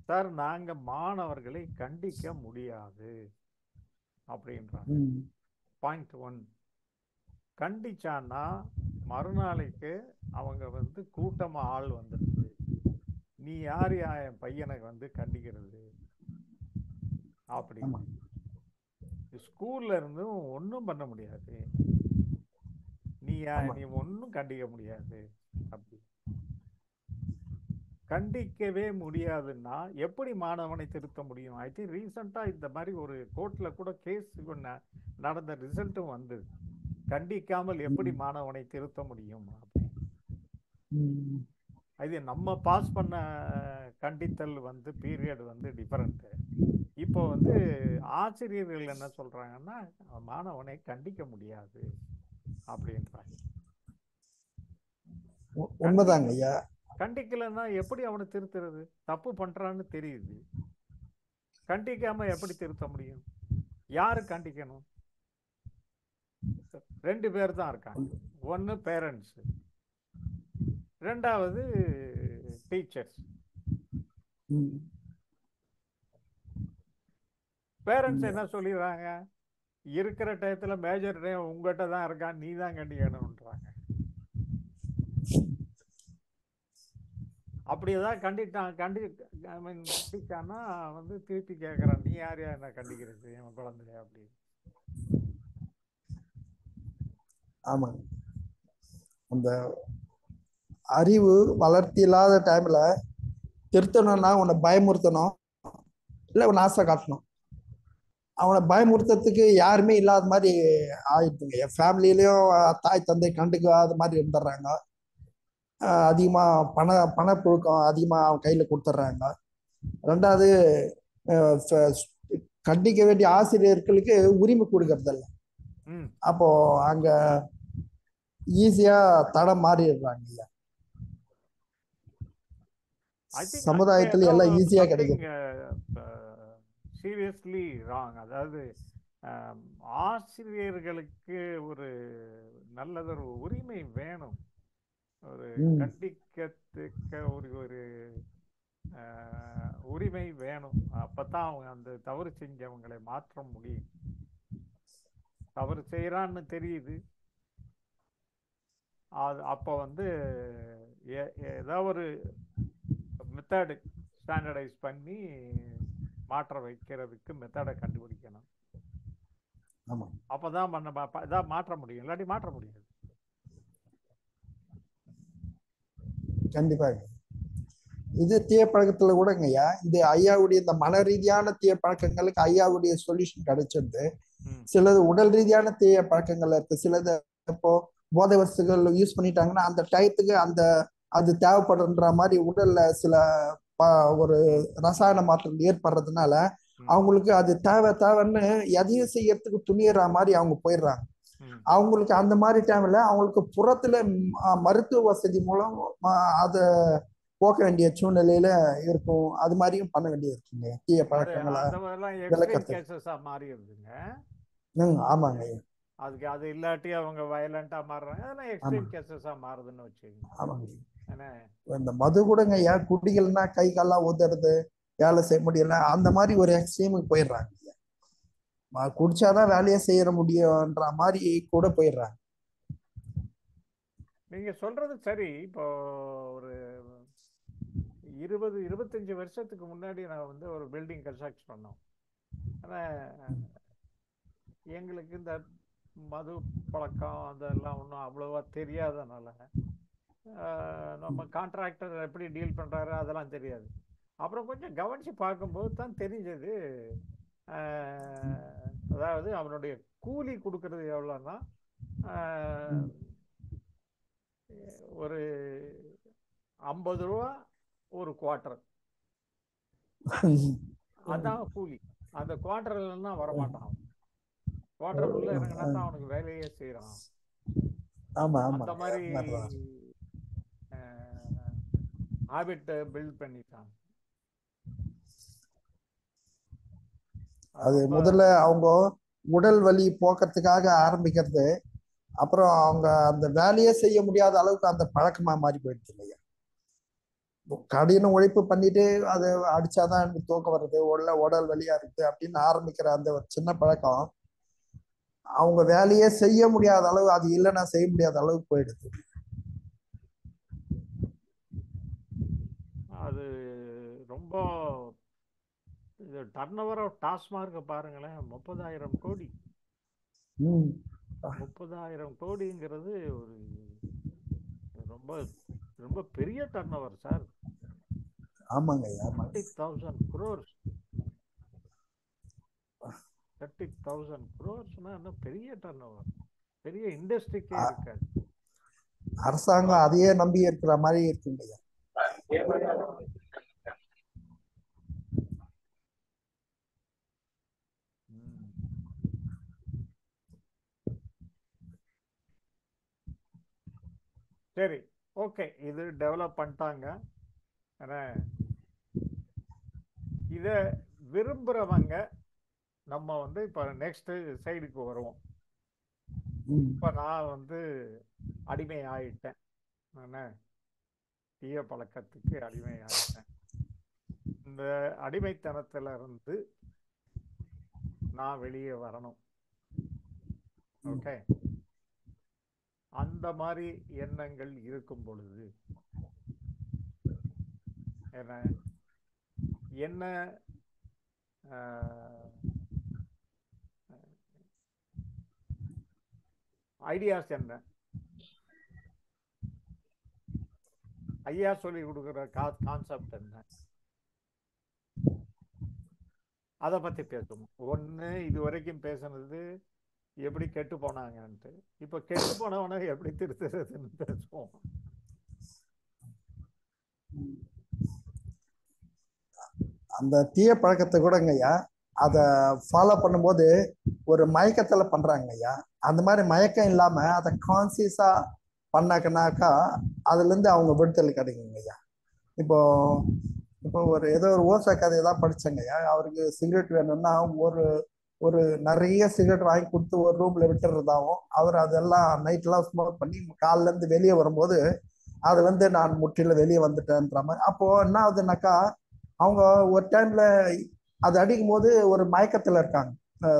சார் நாங்க மாணவர்களை கண்டிக்க முடியாது அப்படின்றாங்க. பாயிண்ட் 1. கண்டிச்சான்னா மறுநாளைக்கு அவங்க வந்து கூட்டமா ஆள் வந்துடுது, நீ யார் என் பையனை வந்து கண்டிக்கிறது அப்படின்னு. ஸ்கூல்ல இருந்தும் ஒன்றும் பண்ண முடியாது, நீ ஒன்றும் கண்டிக்க முடியாது. அப்படி கண்டிக்கவே முடியாதுன்னா எப்படி மாணவனை திருத்த முடியும்? ஐ திங்க் ரீசெண்டா இந்த மாதிரி ஒரு கோர்ட்ல கூட கேஸ் நடந்த ரிசல்ட்டும் வந்து, கண்டிக்காமல் எப்படி மாணவனை திருத்த முடியும் அப்படின்னு. இது நம்ம பாஸ் பண்ண கண்டித்தல் வந்து பீரியட் வந்து டிஃபரெண்ட். இப்போ வந்து ஆசிரியர்கள் என்ன சொல்றாங்கன்னா, மாணவனை கண்டிக்க முடியாது அப்படின்றாங்க. உண்மைதாங்க ஐயா. கண்டிக்கலன்னா எப்படி அவனை திருத்துறது? தப்பு பண்றான்னு தெரியுது, கண்டிக்காம எப்படி திருத்த முடியும்? யாரு கண்டிக்கணும்? 2 பேர் தான் இருக்காங்க. ஒன்னு பேரண்ட்ஸ், ரெண்டாவது டீச்சர்ஸ். பேரண்ட்ஸ் என்ன சொல்லிடுறாங்க, இருக்கிற டயத்துல மேஜர் டைம் உங்ககிட்ட தான் இருக்கான், நீ தான் கண்டிக்கணும்ன்றாங்க. அப்படி ஏதாவது கண்டிச்சான்னா வந்து திருப்பி கேட்கறான், நீ யாரையா என்ன கண்டிக்கிறது என் குழந்தைய அப்படி. ஆமாங்க. அந்த அறிவு வளர்த்தி இல்லாத டைம்ல திருத்தணும்னா உன்னை பயமுறுத்தணும், இல்லை உன்னை ஆசை காட்டணும். அவனை பயமுறுத்துறதுக்கு யாருமே இல்லாத மாதிரி ஆயிடுதுங்க. என் ஃபேமிலியிலயும் தாய் தந்தை கண்டுக்காத மாதிரி இருந்துடுறாங்க. அதிகமாக பணப்புழக்கம் அதிகமாக அவன் கையில் கொடுத்துட்றாங்க. ரெண்டாவது, கண்டிக்க வேண்டிய ஆசிரியர்களுக்கு உரிமை கொடுக்கறதில்ல. அப்போ அங்க ஈஸியா தடம் மாறிடுறாங்க. சமுதாயத்துல எல்லாம் ஈஸியா கிடைக்கும். Seriously wrong. அதாவது ஆசிரியர்களுக்கு ஒரு நல்லதொரு உரிமை வேணும். ஒரு கண்டிக்கத்துக்க ஒரு உரிமை வேணும். அப்பதான் அவங்க அந்த தவறு செஞ்சவங்களை மாற்ற முடியும். தவறு செய்யறான்னு தெரியுது, அது அப்போ ஏதோ ஒரு மெத்தடு ஸ்டாண்டர்டைஸ் பண்ணி மாற்ற வைக்கிறதுக்கு மெத்தடை கண்டுபிடிக்கணும். அப்பதான் இதான் மாற்ற முடியும், இல்லாட்டி மாற்ற முடியாது. கண்டிப்பாக. இது தீய பழக்கத்துல கூடங்கய்யா, இந்த ஐயாவுடைய இந்த மன ரீதியான தீய பழக்கங்களுக்கு ஐயாவுடைய சொல்யூஷன் கிடைச்சிருது. சிலது உடல் ரீதியான தீய பழக்கங்கள் இருக்கு. சிலது இப்போ போதை வஸ்துகள் யூஸ் பண்ணிட்டாங்கன்னா அந்த டயத்துக்கு அது தேவைப்படுற மாதிரி உடல்ல சில ஒரு ரசாயன மாற்றம் ஏற்படுறதுனால அவங்களுக்கு அது தேவைன்னு எதையும் செய்யறதுக்கு துணியற மாதிரி அவங்க போயிடுறாங்க. அவங்களுக்கு அந்த மாதிரி டைம்ல அவங்களுக்கு புறத்துல மருத்துவ வசதி மூலம் அதை போக்க வேண்டிய சூழ்நிலையில இருக்கும். அது மாதிரியும் பண்ண வேண்டியது இருக்குங்க. தீய பழக்கங்களை ஆமாங்க. அதுக்கு அது இல்லாட்டி அவங்க வயலண்டா மாறுறாங்க. அதெல்லாம் எக்ஸ்ட்ரீம் கேசஸா மாறுதுன்னு வச்சுக்கோங்க. ஆமாங்க. இந்த மது கூடங்க குடிகள்னா கை கால்லாம் ஊதுறது, வேலை செய்ய முடியல, அந்த மாதிரி ஒரு எக்ஸ்ட்ரீமுக்கு போயிடுறாங்க. குடிச்சாதான் வேலையை செய்ய முடியும்ன்ற மாதிரி கூட போயிடுறாங்க. நீங்க சொல்றது சரி. இப்போ ஒரு 20-25 வருஷத்துக்கு முன்னாடி நான் ஒரு பில்டிங் கன்ஸ்ட்ரக்ட் பண்ணோம். ஆனால் எங்களுக்கு இந்த மது பழக்கம் அதெல்லாம் ஒன்றும் அவ்வளோவா தெரியாதனால நம்ம கான்ட்ராக்டர் எப்படி டீல் பண்ணுறாரு அதெல்லாம் தெரியாது. அப்புறம் கொஞ்சம் கவனித்து பார்க்கும்போது தான் தெரிஞ்சது. அதாவது அவனுடைய கூலி கொடுக்கறது எவ்வளோன்னா ஒரு 50 ரூபா ஒரு குவார்டர், அதான் கூலி. அந்த குவார்டர் இல்லைன்னா வரமாட்டான். குவார்டருக்குள்ள இறங்கினா தான் அவனுக்கு வேலையே செய்யறான். அந்த மாதிரி ஹாபிட் பில்ட் பண்ணிட்டான். அது முதல்ல அவங்க உடல் வலி போக்குறதுக்காக ஆரம்பிக்கிறது, அப்புறம் அவங்க அந்த வேலையே செய்ய முடியாத அளவுக்கு அந்த பழக்கமா மாறி போயிடுச்சு இல்லையா. கடின உழைப்பு பண்ணிட்டு அதை அடிச்சாதான் எனக்கு தூக்கம் வருது, உடல் வலியா இருக்கு அப்படின்னு ஆரம்பிக்கிற அந்த ஒரு சின்ன பழக்கம் அவங்க வேலையே செய்ய முடியாத அளவு, அது இல்லைன்னா செய்ய முடியாத அளவுக்கு போயிடுது. அது ரொம்ப இது டர்ன் ஓவர் ஆஃப் டாஸ்மார்க் பாருங்களேன், 30,000 கோடி. 30,000 கோடிங்கிறது ஒரு ரொம்ப ரொம்ப பெரிய டர்ன் ஓவர் சார். ஆமாங்க. 30,000 crores. 30,000 crores-னா பெரிய டர்ன் ஓவர், பெரிய இண்டஸ்ட்ரிக்கே இருக்காது. அரசாங்கம் அதையே நம்பி இருக்கிற மாதிரி இருக்குங்க. சரி, ஓகே, இது டெவலப் பண்ணிட்டாங்க. இதை விரும்புறவங்க நம்ம இப்போ நெக்ஸ்ட் சைடுக்கு வருவோம். இப்போ நான் அடிமை ஆயிட்டேன், தீய பழக்கத்துக்கு அடிமை ஆயிட்டேன். இந்த அடிமைத்தனத்துல இருந்து நான் வெளியே வரணும். ஓகே, அந்த மாதிரி எண்ணங்கள் இருக்கும் பொழுது என்ன ஐடியாஸ், என்ன ஐயா சொல்லி கொடுக்குற கான்செப்ட் என்ன, அதை பத்தி பேசுவோம். ஒண்ணு, இது வரைக்கும் பேசுனது எப்படி கெட்டு போனாங்கன்ட்டு, இப்ப கெட்டு போனவனை எப்படி திருத்துறதுன்னு பேசுவோம். அந்த தீய பழக்கத்தை கூடங்க ஐயா அதை ஃபாலோ பண்ணும்போது ஒரு மயக்கத்துல பண்றாங்க ஐயா. அந்த மாதிரி மயக்கம் இல்லாம அதை கான்சியஸா பண்ணாக்கனாக்கா அதுல இருந்து அவங்க விடுதலை கிடைக்குங்க ஐயா. இப்போ இப்போ ஏதோ ஒரு ஓசை கதையை தான் படிச்சேங்க ஐயா. அவருக்கு சிகரெட் வேணும்னா ஒரு ஒரு நிறைய சிகரெட் வாங்கி கொடுத்து ஒரு ரூம்ல விட்டுறதாவும் அவர் அதெல்லாம் நைட்லாம் ஸ்மோக் பண்ணி காலில இருந்து வெளியே வரும்போது அதுல இருந்து நான் முற்றிலும் வெளியே வந்துட்டேன்ற மாதிரி. அப்போ என்ன ஆகுதுனாக்கா அவங்க ஒரு டைம்ல அது அடிக்கும் போது ஒரு மயக்கத்துல இருக்காங்க.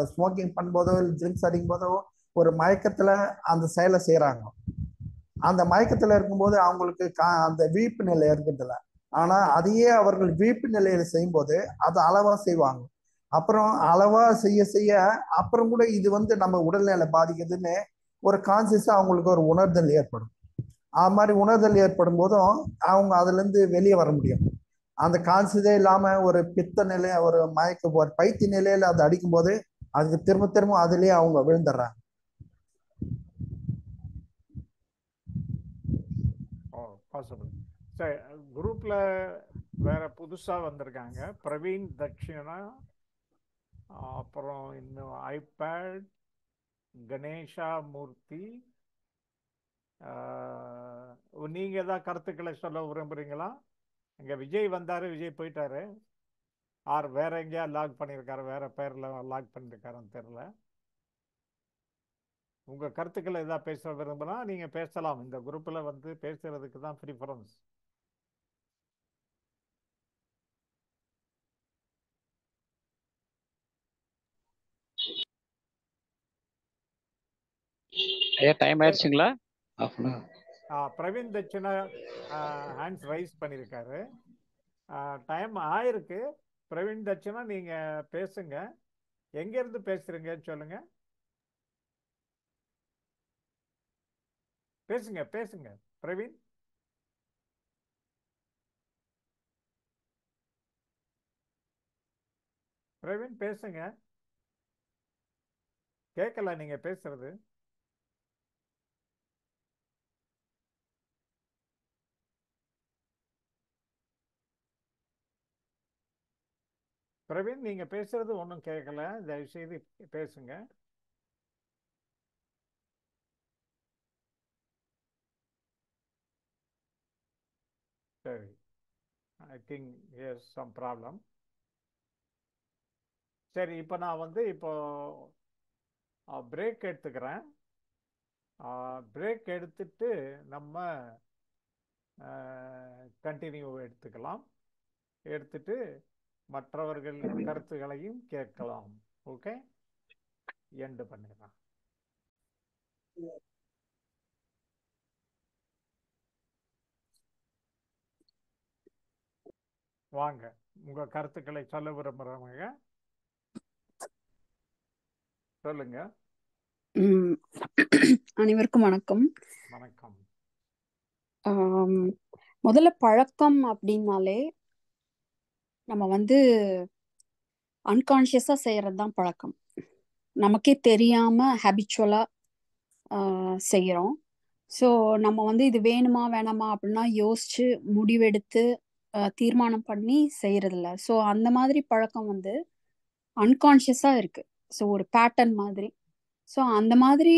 ஸ்மோக்கிங் பண்ணும்போதோ இல்லை ட்ரிங்க்ஸ் அடிக்கும் போதோ ஒரு மயக்கத்துல அந்த செயலை செய்யறாங்க. அந்த மயக்கத்துல இருக்கும்போது அவங்களுக்கு அந்த விழிப்பு நிலை இருக்குதுல்ல, ஆனா அதையே அவர்கள் விழிப்பு நிலையில செய்யும்போது அதை அளவா செய்வாங்க. அப்புறம் அளவா செய்ய செய்ய அப்புறம் கூட இது நம்ம உடல்நிலை பாதிக்குதுன்னு ஒரு கான்சியஸா அவங்களுக்கு ஒரு உணர்தல் ஏற்படும். அது மாதிரி உணர்தல் ஏற்படும் போதும் அவங்க அதுல இருந்து வெளியே வர முடியும். அந்த கான்சியஸே இல்லாம ஒரு பித்த நிலை ஒரு ஒரு பைத்திய நிலையில அதை அடிக்கும் போது அதுக்கு திரும்ப திரும்ப அதுலயே அவங்க விழுந்துடுறாங்க. பாசிபிள். சரி, குரூப்ல வேற புதுசா வந்திருக்காங்க. பிரவீன் தட்சிணா, அப்புறம் இன்னும் ஐபேட், கணேஷா மூர்த்தி. நீங்க ஏதாவது கருத்துக்களை சொல்ல விரும்புறீங்களா? இங்க விஜய் வந்தாரு, விஜய் போயிட்டாரு. ஆர் வேற எங்கேயா லாக் பண்ணியிருக்காரு, வேற பேர்ல லாக் பண்ணிருக்காருன்னு தெரியல. உங்க கருத்துக்களை ஏதாவது பேச விரும்புனா நீங்க பேசலாம். இந்த குரூப்ல பேசுறதுக்கு தான் ப்ரிஃபரன்ஸ். ஐயா டைம் ஆயிடுச்சுங்களா? பிரவீன் தட்சிணா ஹேண்ட்ஸ் ரைஸ் பண்ணியிருக்காரு. டைம் ஆயிருக்கு. பிரவீன் தட்சிணா நீங்க பேசுங்க. எங்க இருந்து பேசுறீங்கன்னு சொல்லுங்க. பேசுங்க பேசுங்க பிரவீன். பிரவீன் பேசுங்க. கேட்கல நீங்க பேசுறது. பிரவீன் நீங்க பேசுறது ஒன்றும் கேட்கல. தயவு செய்து பேசுங்க. சரி, I think is some problem. சரி, இப்போ நான் இப்போ பிரேக் எடுத்துக்கிறேன். பிரேக் எடுத்துட்டு நம்ம கண்டினியூ எடுத்துக்கலாம். எடுத்துட்டு மற்றவர்கள் கருத்துகளையும் கேட்கலாம். ஓகே, எண்டு பண்ணிடலாம். வாங்க, உங்க கருத்துக்களை சொல்ல விரும்புறவங்க சொல்லுங்க. அனைவருக்கும் வணக்கம். வணக்கம். முதல்ல பழக்கம் அப்படின்னாலே நம்ம அன்கான்ஷியஸா செய்யறது தான் பழக்கம். நமக்கே தெரியாம ஹேபிச்சுவலா செய்யறோம். ஸோ நம்ம இது வேணுமா வேணாமா அப்படின்னா யோசிச்சு முடிவெடுத்து தீர்மானம் பண்ணி செய்யறதில்ல. ஸோ அந்த மாதிரி பழக்கம் அன்கான்ஷியஸா இருக்கு. ஸோ ஒரு பேட்டர்ன் மாதிரி. ஸோ அந்த மாதிரி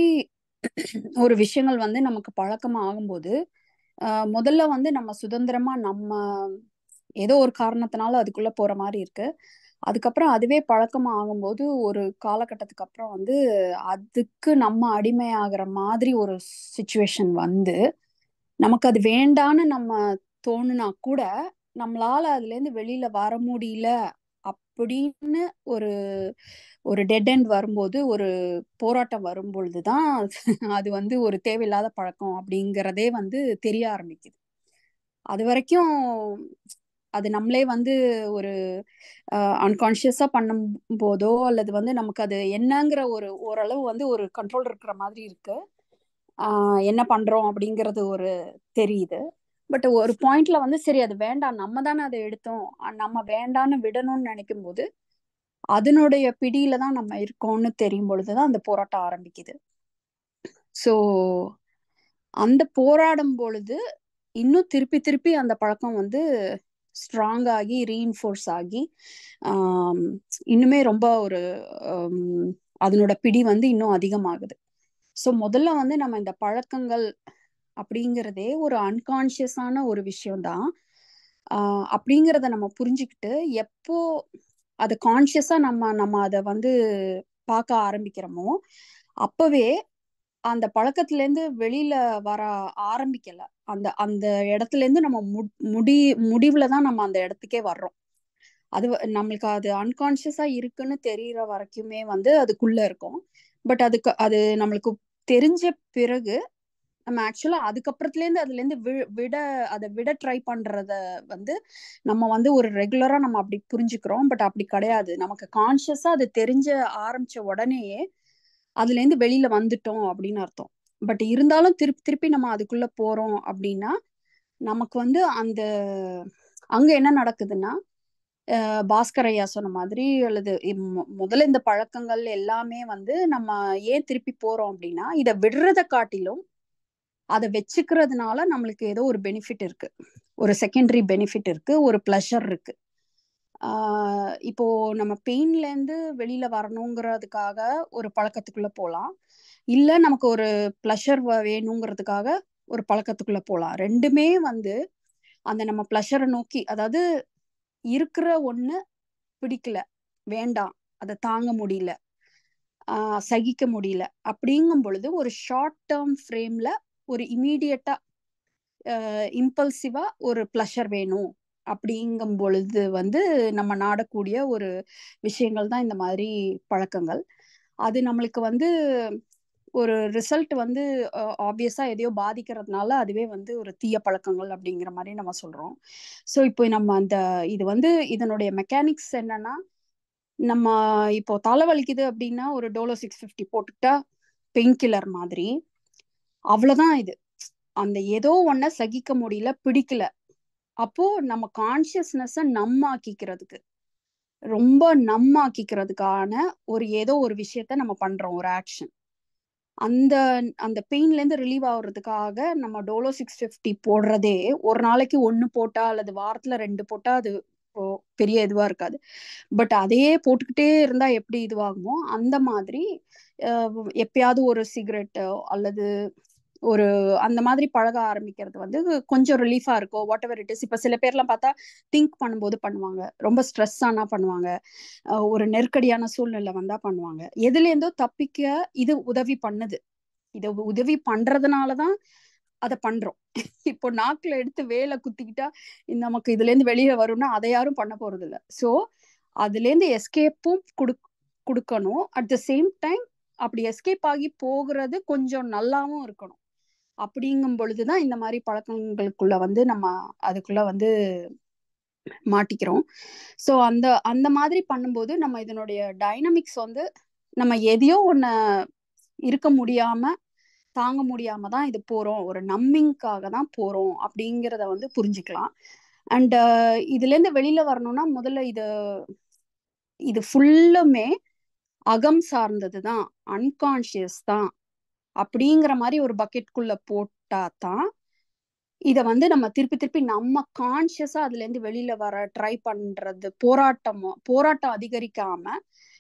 ஒரு விஷயங்கள் நமக்கு பழக்கம் ஆகும்போது முதல்ல நம்ம சுதந்திரமா நம்ம ஏதோ ஒரு காரணத்தினால அதுக்குள்ள போற மாதிரி இருக்கு. அதுக்கப்புறம் அதுவே பழக்கம் ஆகும்போது ஒரு காலகட்டத்துக்கு அப்புறம் அதுக்கு நம்ம அடிமையாகிற மாதிரி ஒரு சுச்சுவேஷன் நமக்கு அது வேண்டான்னு நம்ம தோணுனா கூட நம்மளால அதுல இருந்து வெளியில வர முடியல அப்படின்னு ஒரு ஒரு டெட் எண்ட் வரும்போது, ஒரு போராட்டம் வரும் பொழுதுதான் அது ஒரு தேவையில்லாத பழக்கம் அப்படிங்கிறதே தெரிய ஆரம்பிக்குது. அது வரைக்கும் அது நம்மளே ஒரு அன்கான்ஷியஸா பண்ணும் போதோ அல்லது நமக்கு அது என்னங்கிற ஓரளவு ஒரு கண்ட்ரோல் இருக்கிற மாதிரி இருக்கு. என்ன பண்றோம் அப்படிங்கிறது தெரியுது. பட் ஒரு பாயிண்ட்ல சரி அது வேண்டாம், நம்ம தானே அதை எடுத்தோம், நம்ம வேண்டான்னு விடணும்னு நினைக்கும் போது அதனுடைய பிடியில தான் நம்ம இருக்கோம்னு தெரியும் பொழுதுதான் அந்த போராட்டம் ஆரம்பிக்குது. ஸோ அந்த போராடும் பொழுது இன்னும் திருப்பி திருப்பி அந்த பழக்கம் ஸ்ட்ராங் ஆகி ரீஇன்ஃபோர்ஸ் ஆகி இன்னுமே ரொம்ப ஒரு அதனோட பிடி வந்து இன்னும் அதிகமாகுது. ஸோ முதல்ல வந்து நம்ம இந்த பழக்கங்கள் அப்படிங்கிறதே ஒரு அன்கான்ஷியஸான ஒரு விஷயம்தான். அப்படிங்கிறத நம்ம புரிஞ்சுக்கிட்டு எப்போ அதை கான்ஷியஸா நம்ம அதை வந்து பார்க்க ஆரம்பிக்கிறோமோ அப்பவே அந்த பழக்கத்துல இருந்து வெளியில வர ஆரம்பிக்கல. அந்த அந்த இடத்துல இருந்து நம்ம முடிவுலதான் நம்ம அந்த இடத்துக்கே வர்றோம். அது நம்மளுக்கு அது அன்கான்ஷியஸா இருக்குன்னு தெரியற வரைக்குமே வந்து அதுக்குள்ள இருக்கும். பட் அது நம்மளுக்கு தெரிஞ்ச பிறகு நம்ம ஆக்சுவலா அதுக்கப்புறத்துல இருந்து அதுல இருந்து அதை விட ட்ரை பண்றத வந்து நம்ம வந்து ஒரு ரெகுலரா நம்ம அப்படி புரிஞ்சுக்கிறோம். பட் அப்படி கிடையாது. நமக்கு கான்ஷியஸா அது தெரிஞ்ச ஆரம்பிச்ச உடனேயே அதுல இருந்து வெளியில வந்துட்டோம் அப்படின்னு அர்த்தம். பட் இருந்தாலும் திருப்பி நம்ம அதுக்குள்ள போறோம் அப்படின்னா நமக்கு வந்து அங்க என்ன நடக்குதுன்னா பாஸ்கர் ஐயா சொன்ன மாதிரி அல்லது முதல்ல இந்த பழக்கங்கள் எல்லாமே வந்து நம்ம ஏன் திருப்பி போறோம் அப்படின்னா இதை விடுறத காட்டிலும் அதை வச்சுக்கிறதுனால நம்மளுக்கு ஏதோ ஒரு பெனிஃபிட் இருக்கு, ஒரு செகண்டரி பெனிஃபிட் இருக்கு, ஒரு பிளஷர் இருக்கு. இப்போ நம்ம பெயின்ல இருந்து வெளியில வரணுங்கிறதுக்காக ஒரு பழக்கத்துக்குள்ள போகலாம், இல்ல நமக்கு ஒரு பிளஷர் வேணுங்கிறதுக்காக ஒரு பழக்கத்துக்குள்ள போகலாம். ரெண்டுமே வந்து அந்த நம்ம பிளஷரை நோக்கி, அதாவது இருக்கிற ஒண்ணு பிடிக்கல, வேண்டாம், அதை தாங்க முடியல, சகிக்க முடியல அப்படிங்கும் பொழுது ஒரு ஷார்ட் டேர்ம் ஃப்ரேம்ல ஒரு இமீடியட்டா இம்பல்சிவா ஒரு பிளஷர் வேணும் அப்படிங்கும் பொழுது வந்து நம்ம நாடக்கூடிய ஒரு விஷயங்கள் தான் இந்த மாதிரி பழக்கங்கள். அது நம்மளுக்கு வந்து ஒரு ரிசல்ட் வந்து ஆப்வியஸா எதையோ பாதிக்கிறதுனால அதுவே வந்து ஒரு தீய பழக்கங்கள் அப்படிங்கிற மாதிரி நம்ம சொல்றோம். ஸோ இப்போ நம்ம இது வந்து இதனுடைய மெக்கானிக்ஸ் என்னன்னா, நம்ம இப்போ தலை வலிக்குது அப்படின்னா ஒரு டோலோ 650 போட்டுக்கிட்டா பெயின் கில்லர் மாதிரி, அவ்வளவுதான். இது அந்த ஏதோ ஒன்ன சகிக்க முடியல, பிடிக்கல, அப்போ நம்ம கான்சியஸ்னஸ நம்மாக்கிக்கிறதுக்கு, ரொம்ப நம்மாக்கிக்கிறதுக்கான ஒரு ஏதோ ஒரு விஷயத்த நம்ம பண்றோம், ஒரு ஆக்ஷன். அந்த அந்த பெயின்ல இருந்து ரிலீவ் ஆகுறதுக்காக நம்ம டோலோ 650 போடுறதே ஒரு நாளைக்கு 1 போட்டா அல்லது வாரத்துல 2 போட்டா அது பெரிய இதுவா இருக்காது. பட் அதையே போட்டுக்கிட்டே இருந்தா எப்படி இதுவாகுமோ அந்த மாதிரி எப்பயாவது ஒரு சிகரெட் அல்லது ஒரு அந்த மாதிரி பழக ஆரம்பிக்கிறது வந்து கொஞ்சம் ரிலீஃபா இருக்கும். What ever it is. இப்ப சில பேர்லாம் பார்த்தா திங்க் பண்ணும்போது பண்ணுவாங்க, ரொம்ப ஸ்ட்ரெஸ் ஆனா பண்ணுவாங்க, ஒரு நெருக்கடியான சூழ்நிலை வந்தா பண்ணுவாங்க. எதுல இருந்தோ தப்பிக்க இது உதவி பண்ணுது. இத உதவி பண்றதுனாலதான் அதை பண்றோம். இப்போ நாக்குல எடுத்து வேலை குத்திக்கிட்டா நமக்கு இதுல இருந்து வெளியே வரும்னா அதை யாரும் பண்ண போறது இல்லை. ஸோ அதுல இருந்து எஸ்கேப்பும் கொடுக்கணும். அட் த சேம் டைம் அப்படி எஸ்கேப் ஆகி போகிறது கொஞ்சம் நல்லாவும் இருக்கணும். அப்படிங்கும் பொழுதுதான் இந்த மாதிரி பழக்கங்களுக்குள்ள வந்து நம்ம அதுக்குள்ள வந்து மாட்டிக்கிறோம். ஸோ அந்த மாதிரி பண்ணும்போது நம்ம இதனுடைய டைனமிக்ஸ் வந்து நம்ம எதையோ ஒண்ணு இருக்க முடியாம தாங்க முடியாம தான் இது போறோம், ஒரு நம்பிங்காக தான் போறோம் அப்படிங்கிறத வந்து புரிஞ்சுக்கலாம். அண்ட் இதுல இருந்து வெளியில வரணும்னா முதல்ல இது ஃபுல்லுமே அகம் சார்ந்ததுதான், அன்கான்ஷியஸ் தான் அப்படிங்கிற மாதிரி ஒரு பக்கெட்குள்ள போட்டா தான் இதை வந்து நம்ம திருப்பி நம்ம கான்ஷியஸா அதுல இருந்து வெளியில வர ட்ரை பண்றது, போராட்டம் அதிகரிக்காம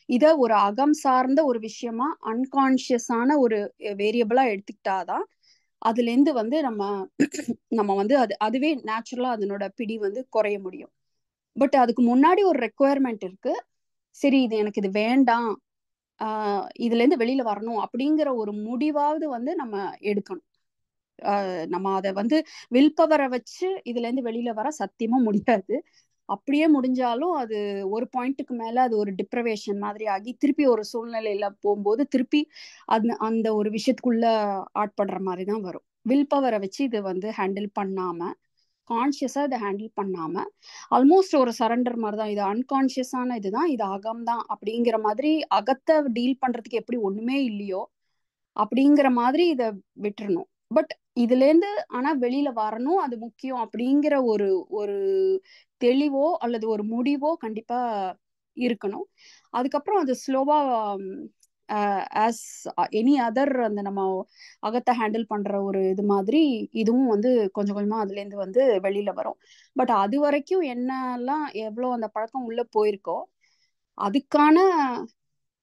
இத ஒரு அகம் சார்ந்த ஒரு விஷயமா அன்கான்ஷியஸான ஒரு வேரியபிளா எடுத்துக்கிட்டாதான் அதுல இருந்து வந்து நம்ம வந்து அதுவே நேச்சுரலா அதனோட பிடி வந்து குறைய முடியும். பட் அதுக்கு முன்னாடி ஒரு ரெக்குவயர்மெண்ட் இருக்கு. சரி, இது வேண்டாம், இதுல இருந்து வெளியில வரணும் அப்படிங்கிற ஒரு முடிவாவது வந்து நம்ம எடுக்கணும். நம்ம அதை வந்து வில் பவரை வச்சு இதுல இருந்து வெளியில வர சத்தியமா முடியாது. அப்படியே முடிஞ்சாலும் அது ஒரு பாயிண்ட்டுக்கு மேல அது ஒரு டிப்ரவேஷன் மாதிரி ஆகி திருப்பி ஒரு சூழ்நிலையில போகும்போது திருப்பி அந்த ஒரு விஷயத்துக்குள்ள ஆட்படுற மாதிரி தான் வரும். வில் பவரை வச்சு இது வந்து ஹேண்டில் பண்ணாம, கான்சியஸா இதை ஹேண்டில் பண்ணாம ஆல்மோஸ்ட் ஒரு சரண்டர் மாதிரி தான். இது அன்கான்சியஸான இதுதான், இது அகம் தான் அப்படிங்கிற மாதிரி அகத்தை டீல் பண்றதுக்கு எப்படி ஒண்ணுமே இல்லையோ அப்படிங்கிற மாதிரி இதை விட்டுறணும். பட் இதுல இருந்து ஆனா வெளியில வரணும், அது முக்கியம் அப்படிங்கிற ஒரு தெளிவோ அல்லது ஒரு முடிவோ கண்டிப்பா இருக்கணும். அதுக்கப்புறம் அது ஸ்லோவா ஆஸ் எனி அதர் அந்த நம்ம அகத்தை ஹேண்டில் பண்ற ஒரு இது மாதிரி இதுவும் வந்து கொஞ்சம் கொஞ்சமா அதுல இருந்து வந்து வெளியில வரும். பட் அது வரைக்கும் என்னெல்லாம் எவ்வளோ அந்த பழக்கம் உள்ள போயிருக்கோ அதுக்கான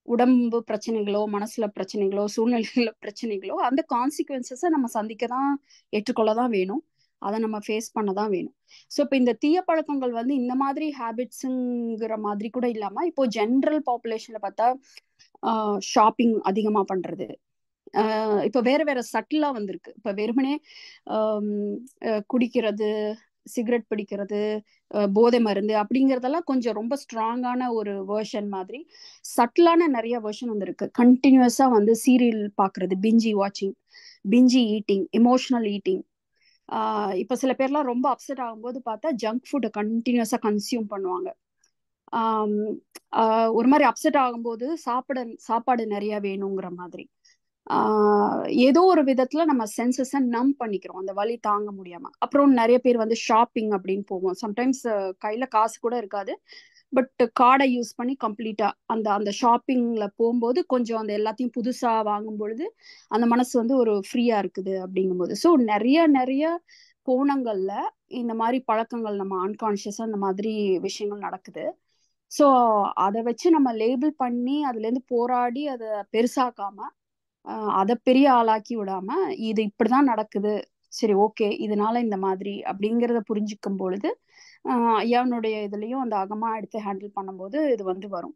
உடம்பு பிரச்சனைகளோ மனசுல பிரச்சனைகளோ சூழ்நிலைகள பிரச்சனைகளோ அந்த கான்சிக்வன்சஸை நம்ம சந்திக்க தான் ஏற்றுக்கொள்ளதான் வேணும். அதை நம்ம ஃபேஸ் பண்ண தான் வேணும். ஸோ இப்போ இந்த தீய பழக்கங்கள் வந்து இந்த மாதிரி ஹேபிட்ஸுங்கிற மாதிரி கூட இல்லாம இப்போ ஜென்ரல் பாப்புலேஷன்ல பார்த்தா ஷாப்பிங் அதிகமா பண்றது, இப்போ வேற வேற சட்டிலா வந்திருக்கு. இப்போ வெறுமனே குடிக்கிறது, சிகரெட் பிடிக்கிறது, போதை மருந்து அப்படிங்கிறதெல்லாம் கொஞ்சம் ரொம்ப ஸ்ட்ராங்கான ஒரு வேர்ஷன் மாதிரி சட்டிலான நிறைய வேர்ஷன் வந்திருக்கு. கண்டினியூஸா வந்து சீரியல் பார்க்கறது, பிஞ்சி வாட்சிங், பிஞ்சி ஈட்டிங், எமோஷனல் ஈட்டிங். இப்போ சில பேர்லாம் ரொம்ப அப்செட் ஆகும்போது பார்த்தா ஜங்க் ஃபுட்டை கண்டினியூஸா கன்சியூம் பண்ணுவாங்க. ஒரு மாதிரி அப்செட் ஆகும்போது சாப்பாடு நிறைய வேணுங்கிற மாதிரி ஏதோ ஒரு விதத்துல நம்ம சென்சஸை நம் பண்ணிக்கிறோம் அந்த வலி தாங்க முடியாம. அப்புறம் நிறைய பேர் வந்து ஷாப்பிங் அப்படின்னு போவோம். சம்டைம்ஸ் கையில காசு கூட இருக்காது, பட் கார்டை யூஸ் பண்ணி கம்ப்ளீட்டா அந்த ஷாப்பிங்ல போகும்போது கொஞ்சம் அந்த எல்லாத்தையும் புதுசா வாங்கும் பொழுது அந்த மனசு வந்து ஒரு ஃப்ரீயா இருக்குது அப்படிங்கும்போது. ஸோ நிறைய கோணங்கள்ல இந்த மாதிரி பழக்கங்கள் நம்ம அன்கான்ஷியஸா இந்த மாதிரி விஷயங்கள் நடக்குது. ஸோ அதை வச்சு நம்ம லேபிள் பண்ணி அதுல இருந்து போராடி அதை பெருசாக்காம அதை பெரிய ஆளாக்கி விடாம இது இப்படிதான் நடக்குது, சரி ஓகே இதனால இந்த மாதிரி அப்படிங்கிறத புரிஞ்சுக்கும் பொழுது ஐயானுடைய இதுலயும் அந்த அகமா எடுத்து ஹேண்டில் பண்ணும்போது இது வந்து வரும்.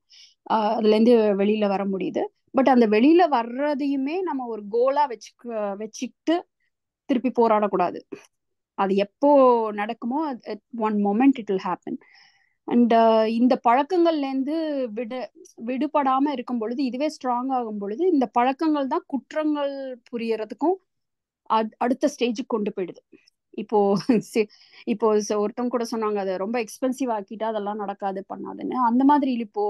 அதுல இருந்து வெளியில வர முடியுது. பட் அந்த வெளியில வர்றதையுமே நம்ம ஒரு கோலா வச்சுக்கிட்டு திருப்பி போராடக்கூடாது. அது எப்போ நடக்குமோ one moment it will happen. And இந்த பழக்கங்கள்ல இருந்து விடுபடாம இருக்கும் பொழுது இதுவே ஸ்ட்ராங் ஆகும் பொழுது இந்த பழக்கங்கள் தான் குற்றங்கள் புரியறதுக்கும் அடுத்த ஸ்டேஜுக்கு கொண்டு போயிடுது. இப்போ இப்போ ஒருத்தவங்க கூட சொன்னாங்க அதை ரொம்ப எக்ஸ்பென்சிவ் ஆக்கிட்டா அதெல்லாம் நடக்காது பண்ணாதுன்னு. அந்த மாதிரி இப்போ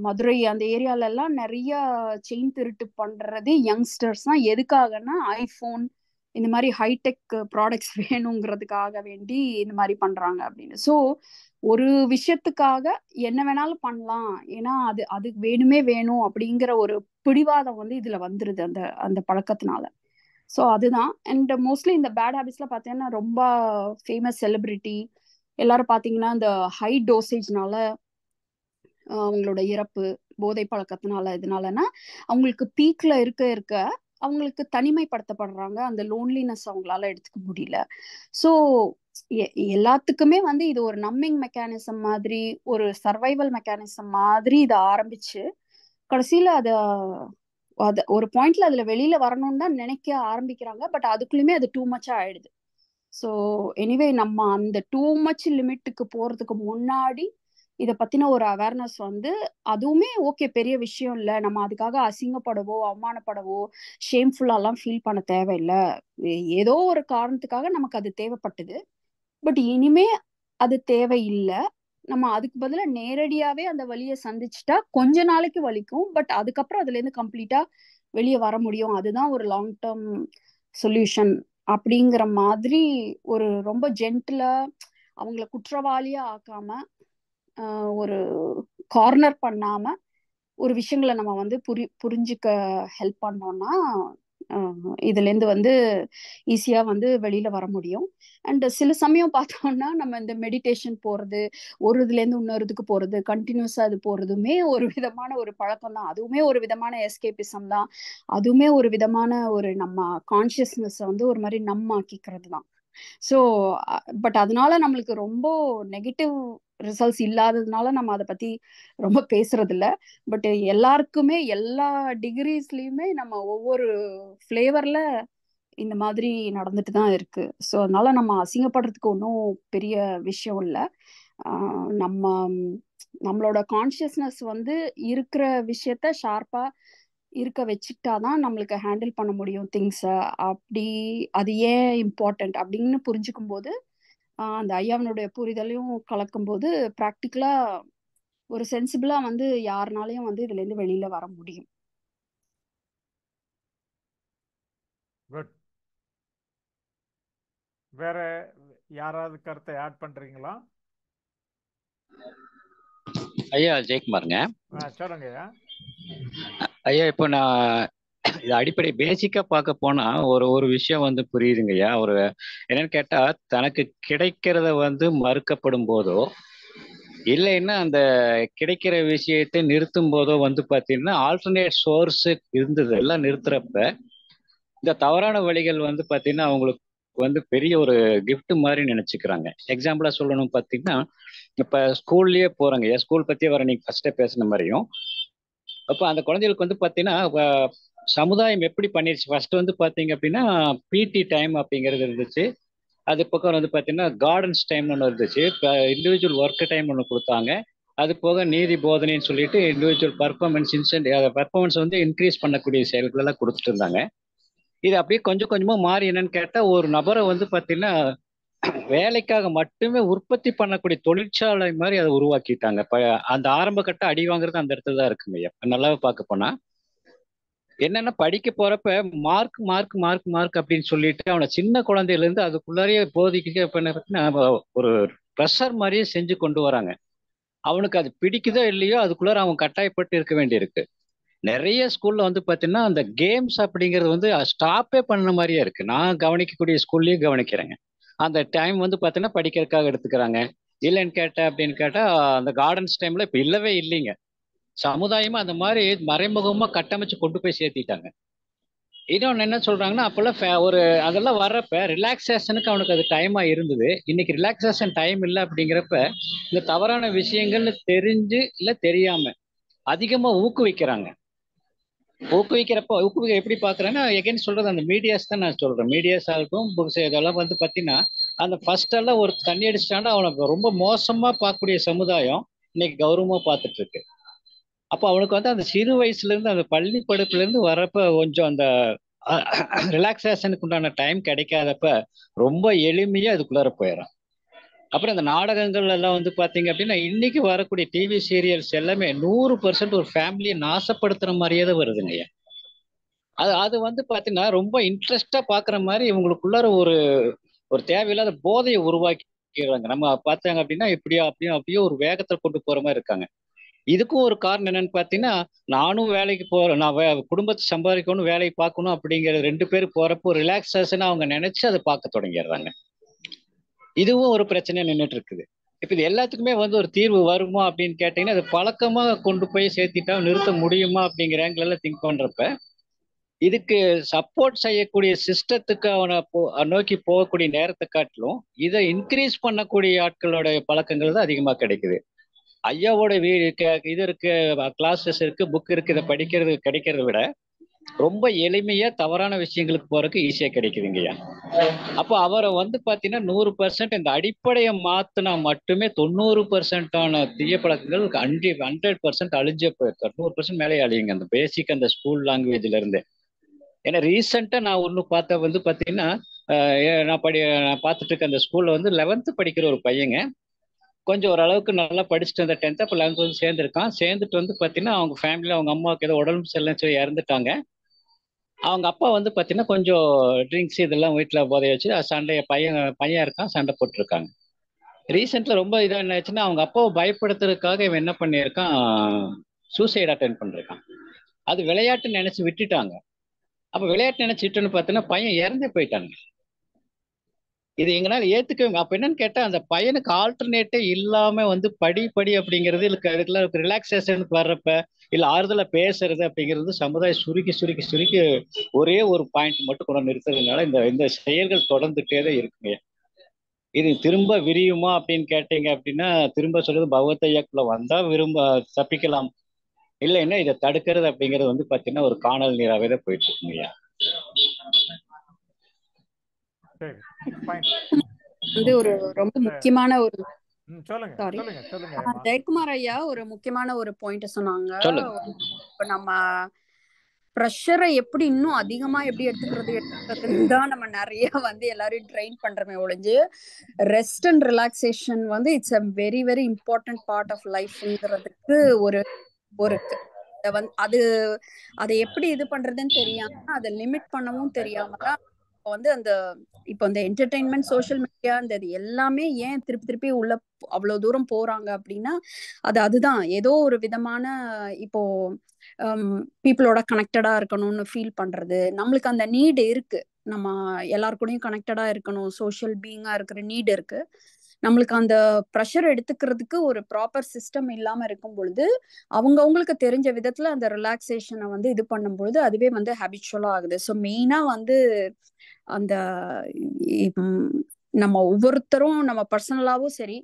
மதுரை அந்த ஏரியால எல்லாம் நிறைய செயின் திருட்டு பண்றது யங்ஸ்டர்ஸ் தான். எதுக்காகன்னா ஐபோன் இந்த மாதிரி ஹைடெக் ப்ராடக்ட்ஸ் வேணுங்கிறதுக்காக வேண்டி இந்த மாதிரி பண்றாங்க அப்படின்னு. ஸோ ஒரு விஷயத்துக்காக என்ன வேணாலும் பண்ணலாம், ஏன்னா அது வேணுமே வேணும் அப்படிங்கிற ஒரு பிடிவாதம் வந்து இதுல வந்துருது அந்த பழக்கத்தினால. ஸோ அதுதான். அண்ட் மோஸ்ட்லி இந்த பேட் ஹேபிட்ஸ்ல பார்த்தீங்கன்னா ரொம்ப ஃபேமஸ் செலிபிரிட்டி எல்லாரும் பார்த்தீங்கன்னா இந்த ஹை டோசேஜ்னால அவங்களோட இறப்பு போதை பழக்கத்தினால இதனாலனா அவங்களுக்கு பீக்ல இருக்க அவங்களுக்கு தனிமைப்படுத்தப்படுறாங்க. அந்த லோன்லினஸ் அவங்களால எடுத்துக்க முடியல. ஸோ எல்லாத்துக்குமே வந்து இது ஒரு நம்பிங் மெக்கானிசம் மாதிரி, ஒரு சர்வைவல் மெக்கானிசம் மாதிரி இதை ஆரம்பிச்சு கடைசியில அது ஒரு பாயிண்ட்ல அதுல வெளியில வரணும்னு தான் நினைக்க ஆரம்பிக்கிறாங்க. பட் அதுக்குள்ளயுமே அது டூ மச்சா ஆயிடுது. ஸோ எனிவே நம்ம அந்த டூ மச் லிமிட்டுக்கு போறதுக்கு முன்னாடி இதை பத்தின ஒரு அவேர்னஸ் வந்து அதுவுமே ஓகே, பெரிய விஷயம் இல்லை, நம்ம அதுக்காக அசிங்கப்படவோ அவமானப்படவோ ஷேம்ஃபுல்லாலாம் ஃபீல் பண்ண தேவையில்லை. ஏதோ ஒரு காரணத்துக்காக நமக்கு அது தேவைப்பட்டது, பட் இனிமே அது தேவையில்லை. நம்ம அதுக்கு பதிலாக நேரடியாவே அந்த வலியை சந்திச்சுட்டா கொஞ்ச நாளைக்கு வலிக்கும், பட் அதுக்கப்புறம் அதுல இருந்து கம்ப்ளீட்டா வெளியே வர முடியும். அதுதான் ஒரு லாங் டேர்ம் சொல்யூஷன் அப்படிங்கிற மாதிரி ஒரு ரொம்ப ஜென்டிலா அவங்கள குற்றவாளியா ஆக்காம ஒரு கார்னர் பண்ணாம ஒரு விஷயங்களை நம்ம வந்து புரிஞ்சுக்க ஹெல்ப் பண்ணோம்னா இதுல இருந்து வந்து ஈஸியா வந்து வெளியில வர முடியும். அண்ட் சில சமயம் பார்த்தோம்னா நம்ம இந்த மெடிடேஷன் போறது, ஒரு இதுல இருந்து இன்னொருதுக்கு போறது, கண்டினியூஸா அது போறதுமே ஒரு விதமான ஒரு பழக்கம் தான். அதுவுமே ஒரு விதமான எஸ்கேபிசம் தான். அதுவுமே ஒரு விதமான ஒரு நம்ம கான்சியஸ்னஸ் வந்து ஒரு மாதிரி ஆக்கிக்கிறது தான். ஸோ பட் அதனால நம்மளுக்கு ரொம்ப நெகட்டிவ் ரிசல்ட்ஸ் இல்லாததுனால நம்ம அதை பத்தி ரொம்ப பேசுறது இல்லை. பட் எல்லாருக்குமே எல்லா டிகிரிஸ்லயுமே நம்ம ஒவ்வொரு ஃப்ளேவர்ல இந்த மாதிரி நடந்துட்டு தான் இருக்கு. ஸோ அதனால நம்ம அசிங்கப்படுறதுக்கு ஒன்றும் பெரிய விஷயம் இல்லை. நம்மளோட கான்சியஸ்னஸ் வந்து இருக்கிற விஷயத்த ஷார்ப்பா இருக்க வச்சுக்கிட்டாதான் நம்மளுக்கு ஹேண்டில் பண்ண முடியும் திங்ஸை. அப்படி அது ஏன் இம்பார்ட்டன்ட் அப்படின்னு புரிஞ்சுக்கும் போது அந்த ஐயாவனுடைய புரிதலையும் கலக்கும் போது ப்ராக்டிக்கலா ஒரு சென்சிபிளா வந்து யாருனாலையும் வந்து இதுல இருந்து வெளியில வர முடியும். குட். வேற யாராவது கருத்தை ஆட் பண்றீங்களா? ஐயா ஜெயக்குமாருங்க. சொல்லுங்க ஐயா. ஐயா இப்போ நான் இது அடிப்படை பேசிக்கா பார்க்க போனா ஒரு ஒரு விஷயம் வந்து புரியுதுங்கய்யா. ஒரு என்னன்னு கேட்டா, தனக்கு கிடைக்கிறத வந்து மறுக்கப்படும் போதோ இல்லைன்னா அந்த கிடைக்கிற விஷயத்தை நிறுத்தும் போதோ வந்து பார்த்தீங்கன்னா ஆல்டர்னேட் சோர்ஸ் இருந்தது எல்லாம் நிறுத்துறப்ப இந்த தவறான வழிகள் வந்து பார்த்தீங்கன்னா அவங்களுக்கு வந்து பெரிய ஒரு gift மாதிரி நினைச்சுக்கிறாங்க. எக்ஸாம்பிளா சொல்லணும் பார்த்தீங்கன்னா, இப்ப ஸ்கூல்லயே போறாங்க. ஸ்கூல் பத்தியே வர நீங்க ஃபர்ஸ்டே பேசின மாதிரியும் அப்ப அந்த குழந்தைகளுக்கு வந்து பார்த்தீங்கன்னா சமுதாயம் எப்படி பண்ணிருச்சு ஃபர்ஸ்ட் வந்து பார்த்தீங்க அப்படின்னா பிடி டைம் அப்படிங்கிறது இருந்துச்சு. அது பக்கம் வந்து பார்த்தீங்கன்னா கார்டன்ஸ் டைம்னு ஒன்று இருந்துச்சு. இப்போ இண்டிவிஜுவல் ஒர்க் டைம் ஒன்று கொடுத்தாங்க. அது போக நீதி போதனைன்னு சொல்லிட்டு இண்டிவிஜுவல் பர்ஃபார்மன்ஸ் பர்ஃபார்மன்ஸ் வந்து இன்க்ரீஸ் பண்ணக்கூடிய செயல்கள் எல்லாம் கொடுத்துட்டு இருந்தாங்க. இது அப்படியே கொஞ்சம் கொஞ்சமா மாறி என்னன்னு கேட்டா ஒரு நபரை வந்து பார்த்தீங்கன்னா வேலைக்காக மட்டுமே உற்பத்தி பண்ணக்கூடிய தொழிற்சாலை மாதிரி அதை உருவாக்கிட்டாங்க. இப்ப அந்த ஆரம்ப கட்ட அடி வாங்குறது அந்த இடத்துல தான் இருக்குங்க ஐயா. நல்லாவே பார்க்க போனா என்னன்னா படிக்க போறப்ப மார்க் மார்க் மார்க் மார்க் அப்படின்னு சொல்லிட்டு அவனை சின்ன குழந்தையில இருந்து அதுக்குள்ளாரையே போதிக்க ஒரு ப்ரெஷர் மாதிரியே செஞ்சு கொண்டு வராங்க. அவனுக்கு அது பிடிக்குதோ இல்லையோ அதுக்குள்ளார அவன் கட்டாயப்பட்டு இருக்க வேண்டியிருக்கு. நிறைய ஸ்கூல்ல வந்து பாத்தீங்கன்னா அந்த கேம்ஸ் அப்படிங்கிறது வந்து ஸ்டாப்பே பண்ண மாதிரியே இருக்கு. நான் கவனிக்கக்கூடிய ஸ்கூல்லயும் கவனிக்கிறேங்க. அந்த டைம் வந்து பாத்தீங்கன்னா படிக்கிறதுக்காக எடுத்துக்கிறாங்க. இல்லைன்னு கேட்ட அப்படின்னு கேட்டா அந்த கார்டன்ஸ் டைம்ல இப்ப இல்லவே இல்லைங்க. சமுதாயமா அந்த மாதிரி மறைமுகமா கட்டமைச்சு கொண்டு போய் சேர்த்திட்டாங்க. இன்னொன்னு என்ன சொல்றாங்கன்னா அப்பெல்லாம் ஒரு அதெல்லாம் வர்றப்ப ரிலாக்ஸேஷனுக்கு அவனுக்கு அது டைமா இருந்தது. இன்னைக்கு ரிலாக்ஸேஷன் டைம் இல்லை அப்படிங்கிறப்ப இந்த தவறான விஷயங்கள்னு தெரிஞ்சு இல்ல தெரியாம அதிகமா ஊக்குவிக்கிறாங்க. ஊக்குவிக்க எப்படி பாக்குறேன்னா எகைன் சொல்றது அந்த மீடியாஸ் தான் நான் சொல்றேன். மீடியாஸ் ஆகட்டும் புக்ஸ் இதெல்லாம் வந்து பாத்தீங்கன்னா அந்த ஃபர்ஸ்ட் எல்லாம் ஒரு தண்ணி அடிச்சிட்டாண்டா அவனுக்கு ரொம்ப மோசமா பார்க்கக்கூடிய சமுதாயம் இன்னைக்கு கௌரவமா பார்த்துட்டு இருக்கு. அப்போ அவனுக்கு வந்து அந்த சிறு வயசுல இருந்து அந்த பள்ளி படிப்புல இருந்து வரப்ப கொஞ்சம் அந்த ரிலாக்ஸேஷனுக்கு உண்டான டைம் கிடைக்காதப்ப ரொம்ப எளிமையா அதுக்குள்ளார போயிடும். அப்புறம் இந்த நாடகங்கள் எல்லாம் வந்து பாத்தீங்க அப்படின்னா இன்னைக்கு வரக்கூடிய டிவி சீரியல்ஸ் எல்லாமே 100% ஒரு ஃபேமிலியை நாசப்படுத்துற மாதிரியே தான் வருதுங்க. அது அது வந்து பாத்தீங்கன்னா ரொம்ப இன்ட்ரெஸ்டா பாக்குற மாதிரி இவங்களுக்குள்ளார ஒரு ஒரு தேவையில்லாத போதையை உருவாக்கிடுறாங்க. நம்ம பார்த்தாங்க அப்படின்னா இப்படியோ அப்படியோ அப்படியோ ஒரு வேகத்தை கொண்டு போற மாதிரி இருக்காங்க. இதுக்கும் ஒரு காரணம் என்னன்னு பாத்தீங்கன்னா நானும் வேலைக்கு போறேன், நான் குடும்பத்தை சம்பாதிக்கணும் வேலைக்கு பார்க்கணும் அப்படிங்கிற 2 பேர் போறப்போ ரிலாக்ஸேஷன் அவங்க நினைச்சு அதை பார்க்க தொடங்கிடுறாங்க. இதுவும் ஒரு பிரச்சனையா நின்றுட்டு இருக்குது. இப்ப இது எல்லாத்துக்குமே வந்து ஒரு தீர்வு வருமா அப்படின்னு கேட்டீங்கன்னா அது பழக்கமா கொண்டு போய் சேர்த்திட்டா நிறுத்த முடியுமா அப்படிங்கிற ஆங்கிள் எல்லாம் திங்க் பண்றப்ப இதுக்கு சப்போர்ட் செய்யக்கூடிய சிஸ்டத்துக்கு அவனை நோக்கி போகக்கூடிய நேரத்தை காட்டிலும் இதை இன்க்ரீஸ் பண்ணக்கூடிய ஆட்களோட பழக்கங்கள் தான் அதிகமா கிடைக்குது. ஐயாவோட இது இருக்கு, கிளாஸஸ் இருக்கு, புக் இருக்கு, இதை படிக்கிறது கிடைக்கிறத விட ரொம்ப எளிமையா தவறான விஷயங்களுக்கு போறதுக்கு ஈஸியா கிடைக்குதுங்கய்யா. அப்போ அவரை வந்து பாத்தீங்கன்னா 100% இந்த அடிப்படையை மாத்தினா மட்டுமே 90% தீய பழக்கங்கள் 100% அழிஞ்சே போயிருக்காரு. 100% மேலே அழியுங்க அந்த பேசிக் அந்த ஸ்கூல் லாங்குவேஜ்ல இருந்து. ஏன்னா ரீசெண்டா நான் ஒண்ணு பார்த்த வந்து பாத்தீங்கன்னா நான் பார்த்துட்டு இருக்க அந்த ஸ்கூல்ல வந்து 11th படிக்கிற ஒரு பையங்க கொஞ்சம் ஓரளவுக்கு நல்லா படிச்சுட்டு அந்த 10th அப்போ 11th வந்து சேர்ந்துருக்கான். சேர்ந்துட்டு வந்து பாத்தீங்கன்னா அவங்க ஃபேமிலியில அவங்க அம்மாவுக்கு ஏதோ உடம்பு சரியில்லைன்னு சொல்லி இறந்துட்டாங்க. அவங்க அப்பா வந்து பாத்தீங்கன்னா கொஞ்சம் ட்ரிங்க்ஸ் இதெல்லாம் வீட்டுல போதைய வச்சு சண்டைய பையன் இருக்கான் சண்டை போட்டுருக்காங்க. ரீசெண்ட்ல ரொம்ப இதா என்ன ஆச்சுன்னா அவங்க அப்பாவை பயப்படுத்துறதுக்காக இவன் என்ன பண்ணியிருக்கான், சூசைட் அட்டென்ட் பண்ணிருக்கான். அது விளையாட்டு நினைச்சு விட்டுட்டாங்க. அப்ப விளையாட்டு நினைச்சிட்டுன்னு பார்த்தீங்கன்னா பையன் இறந்தே போயிட்டாங்க. இது எங்களால ஏத்துக்க அப்ப என்னன்னு கேட்டா அந்த பையனுக்கு ஆல்டர்னேட்டே இல்லாம வந்து படி அப்படிங்கிறது அதுக்குள்ள ரிலாக்ஸேஷனுக்கு வர்றப்ப இல்ல ஆறுதலா பேசுறது அப்படிங்கிறது சமுதாயம் சுருக்கி சுருக்கி சுருக்கி ஒரே ஒரு பாயிண்ட் மட்டும் கொண்டு நிறுத்துறதுனால இந்த இந்த செயல்கள் தொடர்ந்துட்டே தான் இருக்குங்க. இது திரும்ப விரியுமா அப்படின்னு கேட்டீங்க அப்படின்னா திரும்ப சொல்றது பகவத்தையாக்குள்ள வந்தா தப்பிக்கலாம். இல்லைன்னா இதை தடுக்கிறது அப்படிங்கிறது வந்து பாத்தீங்கன்னா ஒரு காணல் நீராவே தான் போயிட்டு இருக்குங்கய்யா. வந்து ஒரு ரொம்ப முக்கியமான ஒரு சொல்லுங்க ஜெயக்குமார் ஐயா ஒரு முக்கியமான ஒரு பாயிண்ட் சொன்னாங்க. இப்ப நம்ம ப்ரெஷரை எப்படி இன்னும் அதிகமா எப்படி எடுத்துக்கிறதுன்னு தான் நம்ம நிறைய வந்து எல்லாரையும் ட்ரெயின் பண்றோமே ஒழிஞ்சு ரெஸ்ட் அண்ட் ரிலாக்ஸேஷன் வந்து it's a very very important part of லைஃப்ங்கிறதுக்கு ஒரு இருக்கு. அதை எப்படி இது பண்றதுன்னு தெரியாம அதை லிமிட் பண்ணவும் தெரியாம தான் அந்த இப்போ அந்த என்டர்டெயின்மெண்ட் சோஷியல் மீடியா இந்த இது எல்லாமே ஏன் திருப்பி திருப்பி உள்ள அவ்வளவு தூரம் போறாங்க அப்படின்னா அதுதான் ஏதோ ஒரு விதமான இப்போ பீப்புளோட கனெக்டடா இருக்கணும்னு ஃபீல் பண்றது. நம்மளுக்கு அந்த நீடு இருக்கு, நம்ம எல்லாருக்கூடயும் கனெக்டடா இருக்கணும், சோஷியல் பீயிங்கா இருக்கிற நீடு இருக்கு. நம்மளுக்கு அந்த ப்ரெஷர் எடுத்துக்கிறதுக்கு ஒரு ப்ராப்பர் சிஸ்டம் இல்லாம இருக்கும் பொழுது அவங்களுக்கு தெரிஞ்ச விதத்துல அந்த ரிலாக்ஸேஷனை இது பண்ணும் பொழுது அதுவே ஹேபிச்சுவலா ஆகுது. ஸோ மெயினா அந்த நம்ம ஒவ்வொருத்தரும் நம்ம பர்சனலாவும் சரி,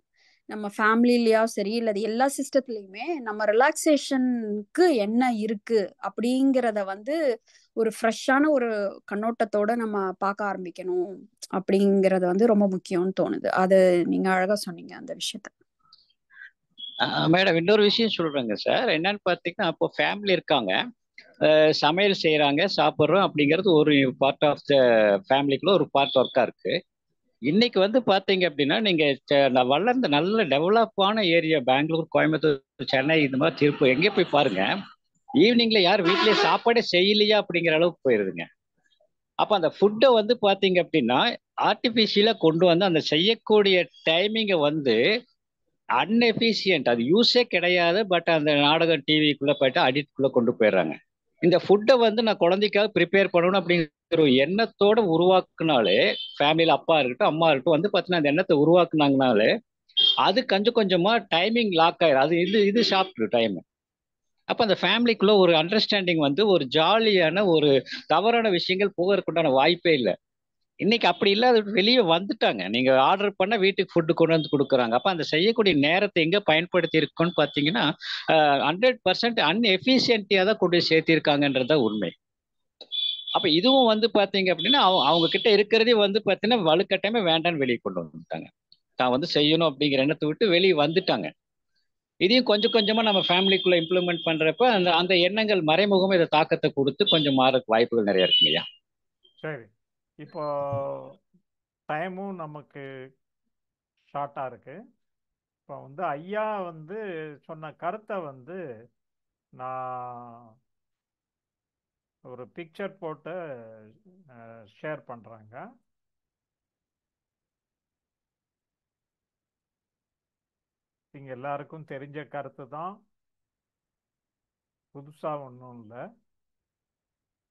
நம்ம ஃபேமிலிலயாவும் சரி, இல்ல எல்லா சிஸ்டத்துலயுமே நம்ம ரிலாக்ஸேஷனுக்கு என்ன இருக்கு அப்படிங்கிறத ஒரு ஃப்ரெஷ்ஷான ஒரு கண்ணோட்டத்தோட நம்ம பார்க்க ஆரம்பிக்கணும் அப்படிங்கறது ரொம்ப முக்கியம்னு தோணுது. அது நீங்க அழகா சொன்னீங்க அந்த விஷயத்த. மேடம் இன்னொரு விஷயம் சொல்றேங்க சார். என்னன்னு பார்த்தீங்கன்னா, இப்போ ஃபேமிலி இருக்காங்க, சமையல் செய்யறாங்க, சாப்பிட்றோம் அப்படிங்கிறது ஒரு பார்ட் ஆஃப் த ஃபேமிலிக்குள்ள ஒரு பார்ட் ஒர்க்கா இருக்கு. இன்னைக்கு பார்த்தீங்க அப்படின்னா, நீங்க வளர்ந்த நல்ல டெவலப்பான ஏரியா பெங்களூர், கோயம்புத்தூர், சென்னை, இந்த மாதிரி திருப்பூர் எங்கே போய் பாருங்க, ஈவினிங்ல யார் வீட்லயே சாப்பாடே செய்யலையா அப்படிங்கிற அளவுக்கு போயிருதுங்க. அப்ப அந்த ஃபுட்டை பாத்தீங்க அப்படின்னா ஆர்டிபிஷியலா கொண்டு அந்த செய்யக்கூடிய டைமிங்கை அன்எஃபிஷியன்ட், அது யூஸே கிடையாது. பட் அந்த நாடகம் டிவிக்குள்ள போயிட்டு அடிக்ட்குள்ள கொண்டு போயிடுறாங்க. இந்த ஃபுட்டை நான் குழந்தைக்காக ப்ரிப்பேர் பண்ணணும் அப்படிங்கிற ஒரு எண்ணத்தோட உருவாக்குனாலே, ஃபேமிலியில அப்பா இருக்கட்டும் அம்மா இருக்கட்டும் பார்த்தீங்கன்னா அந்த எண்ணத்தை உருவாக்குனாங்கனாலே அது கொஞ்சம் கொஞ்சமா டைமிங் லாக் ஆயிடும். அது இது சாப்பிட்டு டைம். அப்ப அந்த ஃபேமிலிக்குள்ள ஒரு அண்டர்ஸ்டாண்டிங் ஒரு ஜாலியான ஒரு தவறான விஷயங்கள் போகிறதுக்குண்டான வாய்ப்பே இல்லை. இன்னைக்கு அப்படி இல்லாத வெளியே வந்துட்டாங்க. நீங்க ஆர்டர் பண்ண வீட்டுக்கு ஃபுட்டு கொண்டு கொடுக்குறாங்க. அப்ப அந்த செய்யக்கூடிய நேரத்தை எங்க பயன்படுத்தி இருக்கோன்னு பாத்தீங்கன்னா 100% அன்எஃபிஷியன்டியா தான் கொண்டு சேர்த்திருக்காங்கன்றத உண்மை. அப்ப இதுவும் பாத்தீங்க அப்படின்னா அவங்க கிட்ட இருக்கிறதே பாத்தீங்கன்னா வலுக்கட்டாயமே வேண்டான்னு வெளியே கொண்டு வந்துட்டாங்க. தான் செய்யணும் அப்படிங்கிற எண்ணத்தை விட்டு வெளியே வந்துட்டாங்க. இதையும் கொஞ்சம் கொஞ்சமா நம்ம ஃபேமிலிக்குள்ள இம்ப்ளிமெண்ட் பண்றப்ப அந்த அந்த எண்ணங்கள் மறைமுகமா இதை தாக்கத்தை கொடுத்து கொஞ்சம் மாற வாய்ப்புகள் நிறைய இருக்குங்கய்யா. சரி, இப்போ டைமும் நமக்கு ஷார்ட்டா இருக்கு. இப்போ ஐயா சொன்ன கருத்தை நான் ஒரு பிக்சர் போட்டு ஷேர் பண்றாங்க. இங்க எல்லாருக்கும் தெரிஞ்ச கருத்து தான், புதுசா ஒன்றும் இல்லை.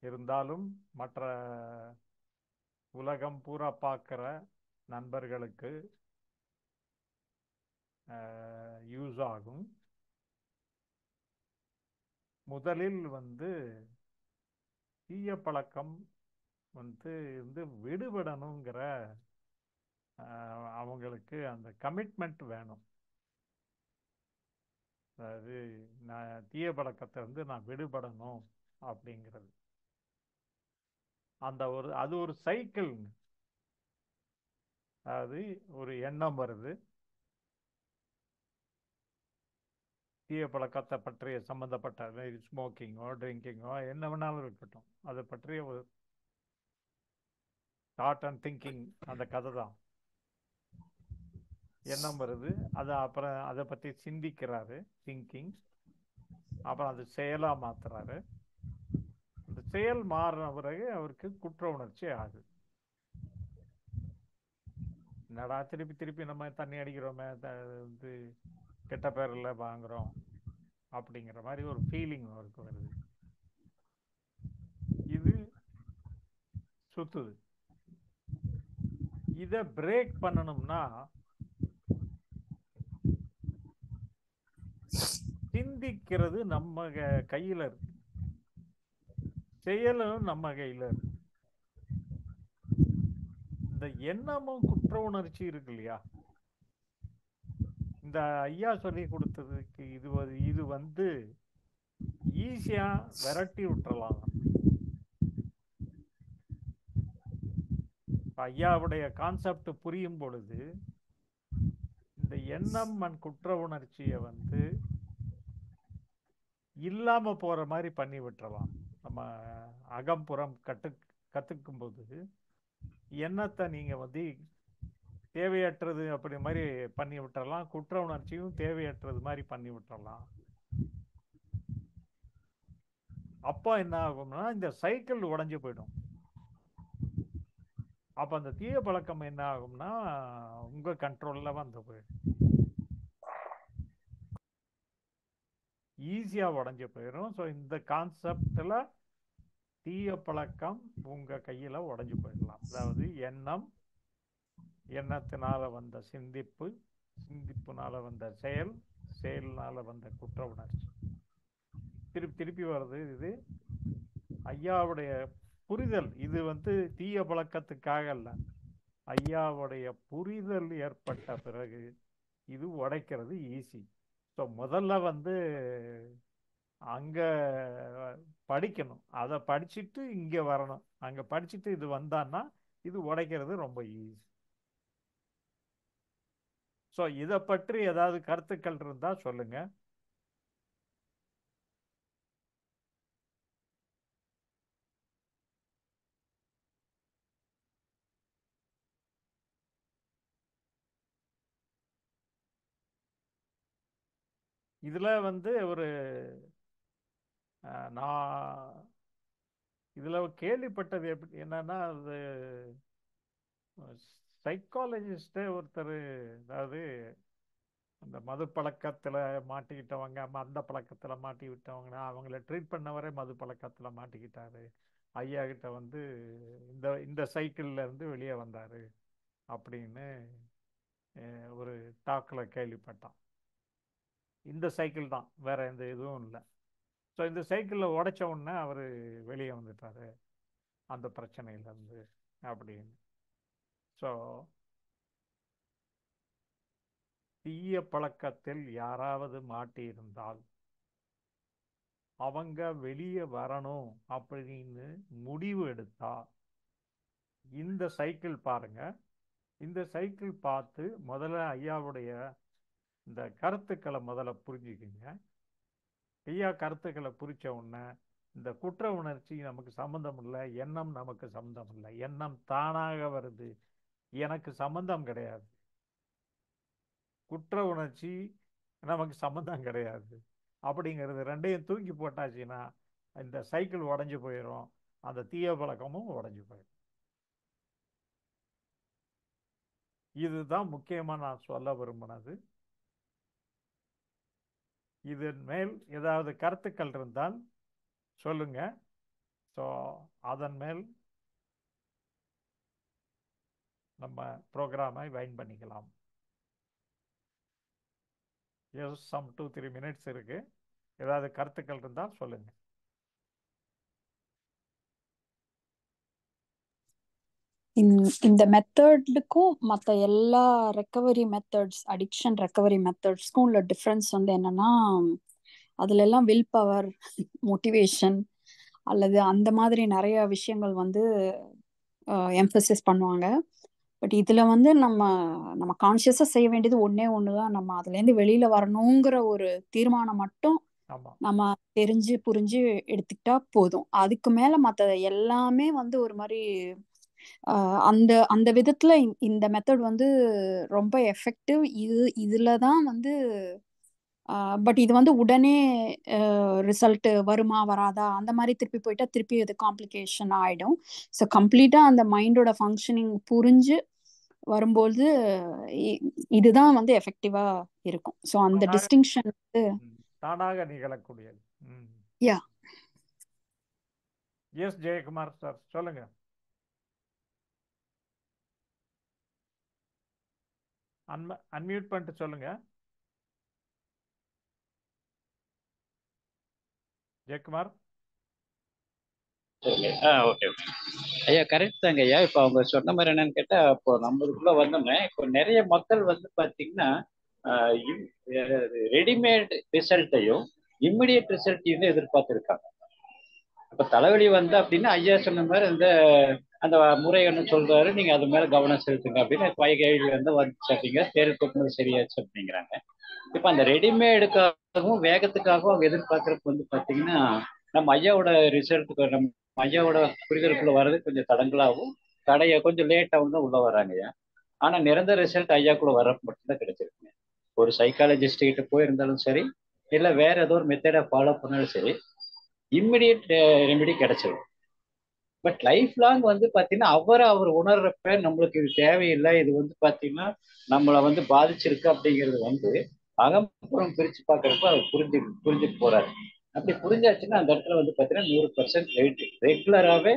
இருந்தாலும் மற்ற உலகம் பூரா பார்க்குற நண்பர்களுக்கு யூஸ் ஆகும். முதலில் தீய பழக்கம் விடுபடணுங்கிற அவங்களுக்கு அந்த கமிட்மெண்ட் வேணும். அதாவது நான் தீய பழக்கத்தை நான் விடுபடணும் அப்படிங்கிறது அது ஒரு சைக்கிள். அதாவது ஒரு எண்ணம் வருது, தீய பழக்கத்தை பற்றிய சம்பந்தப்பட்ட ஸ்மோக்கிங்கோ ட்ரிங்கிங்கோ என்ன வேணாலும் இருக்கட்டும், அதை பற்றிய ஒரு தாட் அண்ட் திங்கிங், அந்த கதை தான். எண்ணம் வருது, அது அப்புறம் அதை பற்றி சிந்திக்கிறாரு, திங்கிங். அப்புறம் அது செயலாக மாத்துறாரு. அந்த செயல் மாறின பிறகு அவருக்கு குற்ற உணர்ச்சி ஆகுது. என்னடா திருப்பி திருப்பி நம்ம தண்ணி அடிக்கிறோமே, கெட்ட பேரில் வாங்குறோம் அப்படிங்கிற மாதிரி ஒரு ஃபீலிங் அவருக்கு வருது. இது சுத்துது. இதை பிரேக் பண்ணணும்னா சிந்திக்கிறது நம்ம கையில இருக்கு, செயலும் நம்ம கையில இருக்கு. இந்த எண்ணமும் குற்ற உணர்ச்சி இருக்கு இல்லையா, இந்த ஐயா சொல்லி கொடுத்ததுக்கு இது ஈஸியா விரட்டி விட்டுறலாம். ஐயாவுடைய கான்செப்ட் புரியும் பொழுது இந்த எண்ணம் குற்ற உணர்ச்சியை இல்லாம போற மாதிரி பண்ணி விட்டுறலாம். நம்ம அகம்புறம் கத்துக்கும் போது எண்ணத்தை நீங்க தேவையற்றது அப்படி மாதிரி பண்ணி விட்டுறலாம், குற்ற உணர்ச்சியும் தேவையற்றது மாதிரி பண்ணி விட்டுறலாம். அப்போ என்ன ஆகும்னா இந்த சைக்கிள் உடைஞ்சு போயிடும். அப்போ அந்த தீய பழக்கம் என்ன ஆகும்னா உங்கள் கண்ட்ரோலில் வந்து போயிடும், ஈஸியாக உடஞ்சி போயிடும். ஸோ இந்த கான்செப்டில் தீய பழக்கம் உங்கள் கையில் உடஞ்சி போயிடலாம். அதாவது எண்ணத்தினால வந்த சிந்திப்பு, சிந்திப்புனால வந்த செயல், செயல்னால வந்த குற்ற உணர்ச்சி, திருப்பி திருப்பி வருது. இது ஐயாவுடைய புரிதல். இது வந்து தீய பழக்கத்துக்காக அல்ல, ஐயாவுடைய புரிதல் ஏற்பட்ட பிறகு இது உடைக்கிறது ஈஸி. ஸோ முதல்ல வந்து அங்கே படிக்கணும், அதை படிச்சுட்டு இங்கே வரணும். அங்கே படிச்சுட்டு இது வந்தான்னா இது உடைக்கிறது ரொம்ப ஈஸி. ஸோ இதை பற்றி ஏதாவது கருத்துக்கள் இருந்தால் சொல்லுங்க. இதில் வந்து ஒரு நான் இதில் கேள்விப்பட்டது எப்படி என்னன்னா, அது சைக்காலஜிஸ்டே ஒருத்தர், அதாவது அந்த மது பழக்கத்தில் மாட்டிக்கிட்டவங்க, அந்த பழக்கத்தில் மாட்டி விட்டவங்கன்னா அவங்கள ட்ரீட் பண்ணவரே மது பழக்கத்தில் மாட்டிக்கிட்டாரு. ஐயா கிட்ட வந்து இந்த இந்த சைக்கிள்ல இருந்து வெளியே வந்தார் அப்படின்னு ஒரு டாக்கில் கேள்விப்பட்டான். இந்த சைக்கிள் தான், வேற எந்த இதுவும் இல்லை. ஸோ இந்த சைக்கிளில் உடைச்ச உடனே அவர் வெளியே வந்துட்டார் அந்த பிரச்சனையிலேருந்து அப்படின்னு. ஸோ தீய பழக்கத்தில் யாராவது மாட்டியிருந்தால் அவங்க வெளியே வரணும் அப்படின்னு முடிவு எடுத்தா இந்த சைக்கிள் பாருங்க. இந்த சைக்கிள் பார்த்து முதல்ல ஐயாவுடைய இந்த கருத்துக்களை முதல்ல புரிஞ்சுக்கிங்க. ஐயா கருத்துக்களை புரிச்ச உடனே இந்த குற்ற உணர்ச்சி நமக்கு சம்மந்தம் இல்லை, எண்ணம் நமக்கு சம்மந்தம் இல்லை, எண்ணம் தானாக வருது, எனக்கு சம்மந்தம் கிடையாது. குற்ற உணர்ச்சி நமக்கு சம்மந்தம் கிடையாது அப்படிங்கிறது ரெண்டையும் தூக்கி போட்டாச்சுன்னா இந்த சைக்கிள் உடஞ்சி போயிடும், அந்த தீய பழக்கமும் உடஞ்சி போயிடும். இதுதான் முக்கியமாக நான் சொல்ல விரும்பினது. இதன் மேல் ஏதாவது கருத்துக்கள் இருந்தால் சொல்லுங்க. ஸோ அதன் மேல் நம்ம ப்ரோக்ராமை வைண்ட் பண்ணிக்கலாம். எஸ், சம் 2-3 மினிட்ஸ் இருக்கு. ஏதாவது கருத்துக்கள் இருந்தால் சொல்லுங்க. இந்த மெத்தடுக்கும் மற்ற எல்லா ரெக்கவரி மெத்தட்ஸ், அடிக்ஷன் ரெக்கவரி மெத்தட்ஸ்க்கும் உள்ள டிஃப்ரென்ஸ் வந்து என்னன்னா, அதுல எல்லாம் வில் பவர், மோட்டிவேஷன் அல்லது அந்த மாதிரி நிறைய விஷயங்கள் வந்து எம்பசிஸ் பண்ணுவாங்க. பட் இதுல வந்து நம்ம கான்சியஸா செய்ய வேண்டியது ஒண்ணே ஒண்ணுதான். நம்ம அதுல இருந்து வெளியில வரணுங்கிற ஒரு தீர்மானம் மட்டும் நம்ம தெரிஞ்சு புரிஞ்சு எடுத்துக்கிட்டா போதும். அதுக்கு மேல மத்த எல்லாமே வந்து ஒரு மாதிரி அந்த அந்த விதத்துல இந்த மெத்தட் வந்து ரொம்ப எஃபெக்டிவ். இதுலதான் வந்து பட் இது வந்து உடனே ரிசல்ட் வருமா வராதா அந்த மாதிரி திருப்பி போயிட்டா திருப்பி இது காம்ப்ளிகேஷன் ஆயிடும். ஸோ கம்ப்ளீட்டா அந்த மைண்டோட ஃபங்க்ஷனிங் புரிஞ்சு வரும்போது இதுதான் வந்து எஃபெக்டிவா இருக்கும். ஸோ அந்த டிஸ்டிங்ஷன் வந்து தானாக நிகழக்கூடியது. யா. எஸ் ஜெயக்குமார் சார் சொல்லுங்க. அன்மியூட் பண்ணிட்டு சொல்லுங்க ஜெயக்குமார். ஓகே ஐயா, கரெக்ட் தாங்க ஐயா. இப்போ அவங்க சொன்ன மாதிரி என்னன்னு கேட்டா, இப்போ நம்மளுக்குள்ள வந்தோம்னா இப்போ நிறைய மக்கள் வந்து பார்த்தீங்கன்னா ரெடிமேட் ரிசல்ட்டையும் இம்மிடியட் ரிசல்ட்டையும் எதிர்பார்த்துருக்காங்க. இப்போ தலைவலி வந்து அப்படின்னா ஐயா சொன்ன மாதிரி அந்த முறைன்னு சொல்றாரு, நீங்க அது மேல கவனம் செலுத்துங்க அப்படின்னு காய்கறி வந்து வந்துச்சு அப்படிங்க, தேர்வு கொண்டு சரியாச்சு அப்படிங்கிறாங்க. இப்போ அந்த ரெடிமேடுக்காகவும் வேகத்துக்காகவும் அவங்க எதிர்பார்க்கறதுக்கு வந்து பார்த்தீங்கன்னா நம்ம ஐயாவோட ரிசல்ட்டுக்கு நம்ம ஐயாவோட புரிதலுக்குள்ள வர்றது கொஞ்சம் தடங்களாகவும் கொஞ்சம் லேட்டாகவும் தான் உள்ள வராங்க ஐயா. ஆனா நிரந்தர ரிசல்ட் ஐயாக்குள்ள வர்றப்ப மட்டும்தான் கிடைச்சிருக்குங்க. ஒரு சைக்காலஜிஸ்ட் கிட்ட போயிருந்தாலும் சரி, இல்லை வேற ஏதோ ஒரு மெத்தடை ஃபாலோ பண்ணாலும் சரி, இம்மிடியட் ரெமெடி கிடைச்சிடும். பட் லைஃப் லாங் வந்து பார்த்தீங்கன்னா அவர் உணர்றப்ப நம்மளுக்கு இது தேவையில்லை, இது வந்து பார்த்தீங்கன்னா நம்மளை வந்து பாதிச்சிருக்கு அப்படிங்கிறது வந்து அகம்புறம் பிரித்து பார்க்குறப்ப அவர் புரிஞ்சுட்டு போறாரு. அப்படி புரிஞ்சாச்சுன்னா அந்த இடத்துல வந்து பார்த்தீங்கன்னா 100% ரெகுலராகவே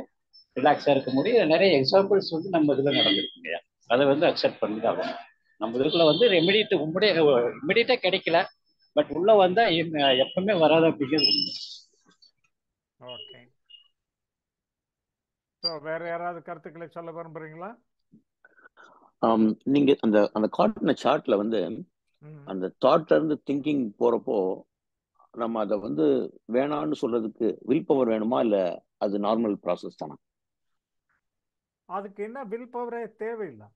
ரிலாக்ஸாக இருக்க முடியும். நிறைய எக்ஸாம்பிள்ஸ் வந்து நம்ம இதில் நடந்திருக்குங்க. அதை வந்து அக்செப்ட் பண்ணிதான் நம்ம இதுக்குள்ள வந்து இமிடியேட்டா கிடைக்கல, பட் உள்ள வந்தா எப்பவுமே வராது அப்படிங்கிறது உண்மை. ஓகே. ஸோ வேற யாராவது கருத்துக்களை சொல்ல விரும்புறீங்களா? நீங்க அந்த காட்டின சார்ட்ல வந்து அந்த தாட்ல இருந்து திங்கிங் போறப்போ நம்ம அதை வந்து வேணான்னு சொல்றதுக்கு வில் பவர் வேணுமா, இல்ல அது நார்மல் ப்ராசஸ் தானா? அதுக்கு என்ன வில் பவரே தேவையில்லை.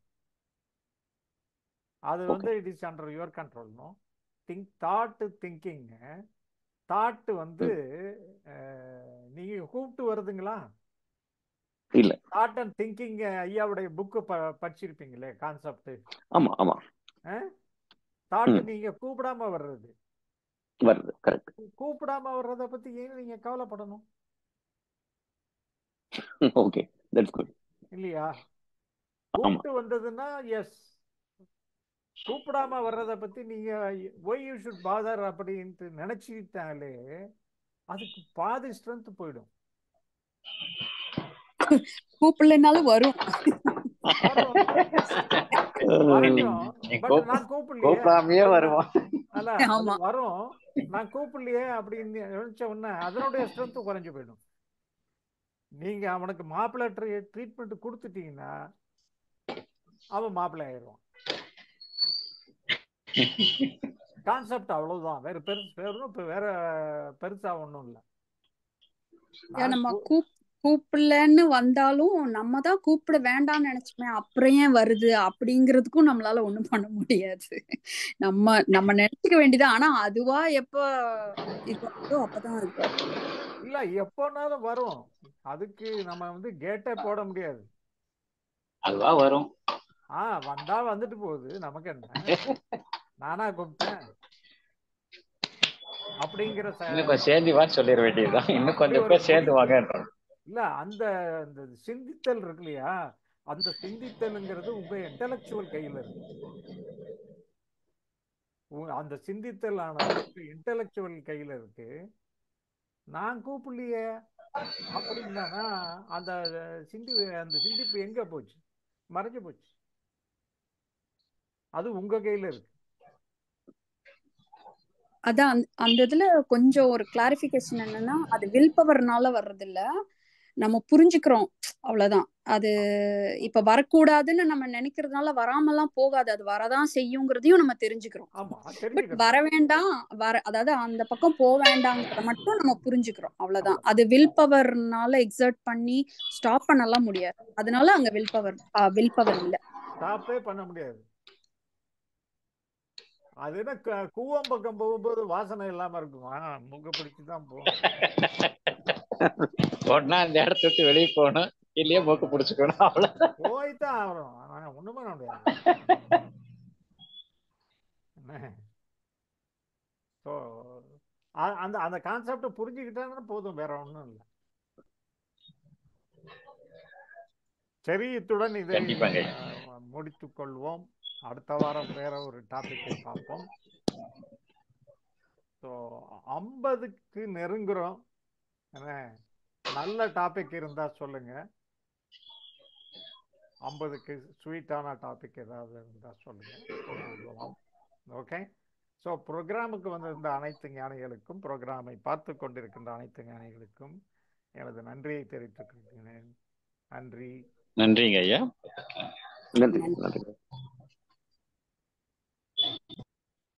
அது வந்து it is under your control. No thinking thought வந்து நீங்க கூப்பிட்டு வருதுங்களா? இல்ல. தாட் அண்ட் திங்கிங் ஐயாவுடைய புக்கு படிச்சிருப்பீங்களே, கான்செப்ட். ஆமா ஆமா. தாட் நீங்க கூப்பிடாம வர்றது வருது. கரெக்ட். கூப்பிடாம வர்றத பத்தி ஏன் நீங்க கவலைப்படணும்? Okay, that's good. இல்லையா? கூப்பிட்டு வந்ததுன்னா எஸ். கூப்பிடாம வர்றத பத்தி நீங்க ஒய் யூ ஷுட் பாதர் அப்படின்ட்டு நினைச்சுக்கிட்டாலே அதுக்கு பாதி ஸ்ட்ரென்த் போயிடும். கூப்பிடலனாலும் வரும். கூப்பிடாமையே வருவோம். வரும். நான் கூப்பிடலையே அப்படின்னு நினைச்ச உடனே அதனுடைய ஸ்ட்ரென்த் குறைஞ்சு போயிடும். நீங்க அவனுக்கு மாப்பிள்ளை ட்ரீட்மெண்ட் கொடுத்துட்டீங்கன்னா அவன் மாப்பிள்ளை ஆயிடுவான். கான்செப்ட் அவ்வளவுதான். வேற வேற பெருசா ஒண்ணும் இல்லை. நம்ம கூப்பிடலன்னு வந்தாலும் நம்ம தான் கூப்பிட வேண்டாம்னு நினைச்சுமே, அப்புறம் ஏன் வருது அப்படிங்கிறதுக்கும் நம்மளால ஒண்ணும் பண்ண முடியாது. நம்ம நினைச்சுக்க வேண்டியதான். ஆனா அதுவா எப்ப அப்பதான் அது இல்ல, எப்போனாலும் வரும். அதுக்கு நம்ம வந்து கேட்டே போட முடியாது. அதுவா வரும். வந்தா வந்துட்டு போகுது, நமக்கு என்ன. நானா கூப்பிட்டேன் அப்படிங்கிற சேர்ந்து வா சொல்லிட வேண்டியதுதான். இன்னும் கொஞ்சம் பேர் சேர்ந்து வாங்க. இல்ல, அந்த சிந்தித்தல் இருக்கு இல்லையா, அந்த சிந்தித்தல்ங்கிறது உங்க இன்டெலெக்சுவல் கையில இருக்கு. அந்த சிந்தித்தல் ஆனது உங்க இன்டெலெக்சுவல் கையில இருக்கு. நான் கூப்பிடலையே அப்படின்னா அந்த சிந்திப்பு எங்க போச்சு? மறைஞ்சு போச்சு. அது உங்க கையில இருக்கு. அதான் அந்த இதுல கொஞ்சம் ஒரு கிளாரிபிகேஷன் என்னன்னா, அது வில் பவர்னால வர்றது இல்ல, நம்ம புரிஞ்சுக்கிறோம், அவ்வளவுதான். அது இப்ப வரக்கூடாதுன்னு நம்ம நினைக்கிறதுனால வராமலாம் போகாது, அது வரதான் செய்யுங்கிறதையும் நம்ம தெரிஞ்சுக்கிறோம். பட் வர வேண்டாம், அதாவது அந்த பக்கம் போக வேண்டாங்கிறத மட்டும் நம்ம புரிஞ்சுக்கிறோம், அவ்வளவுதான். அது வில் பவர்னால எக்ஸர்ட் பண்ணி ஸ்டாப் பண்ணலாம் முடியாது. அதனால அங்க வில் பவர் இல்ல, ஸ்டாப்பே பண்ண முடியாது. அது என்ன, கூவம் பக்கம் போகும்போது வாசனை இல்லாம இருக்குமா? மூக்க பிடிச்சுதான் போகணும். ஒன்னா இந்த இடத்த விட்டு வெளியே போகணும், இல்லையே மூக்க பிடிச்சுக்கணும், அவ்வளவு போய்தான் ஆகணும். ஒண்ணும் பண்ண முடியாது. அந்த கான்செப்ட் புரிஞ்சுக்கிட்டா போதும், வேற ஒண்ணும் இல்லை. சரி, இத்துடன் இதை முடித்துக் கொள்வோம். அடுத்த வாரம் வேற ஒரு டாபிக்கை பார்ப்போம். 50க்கு நெருங்குறோம். நல்ல டாபிக் இருந்தா சொல்லுங்க. 50க்கு ஸ்வீட்டான டாபிக் ஏதாவது இருந்தா சொல்லுங்க. ஓகே. ஸோ ப்ரோக்ராமுக்கு வந்திருந்த அனைத்து ஞானிகளுக்கும், ப்ரோக்ராமை பார்த்து கொண்டிருக்கின்ற அனைத்து ஞானிகளுக்கும் எனது நன்றியை தெரிவித்துக் கொள்கிறேன். நன்றி. நன்றிங்க ஐயா. நன்றி.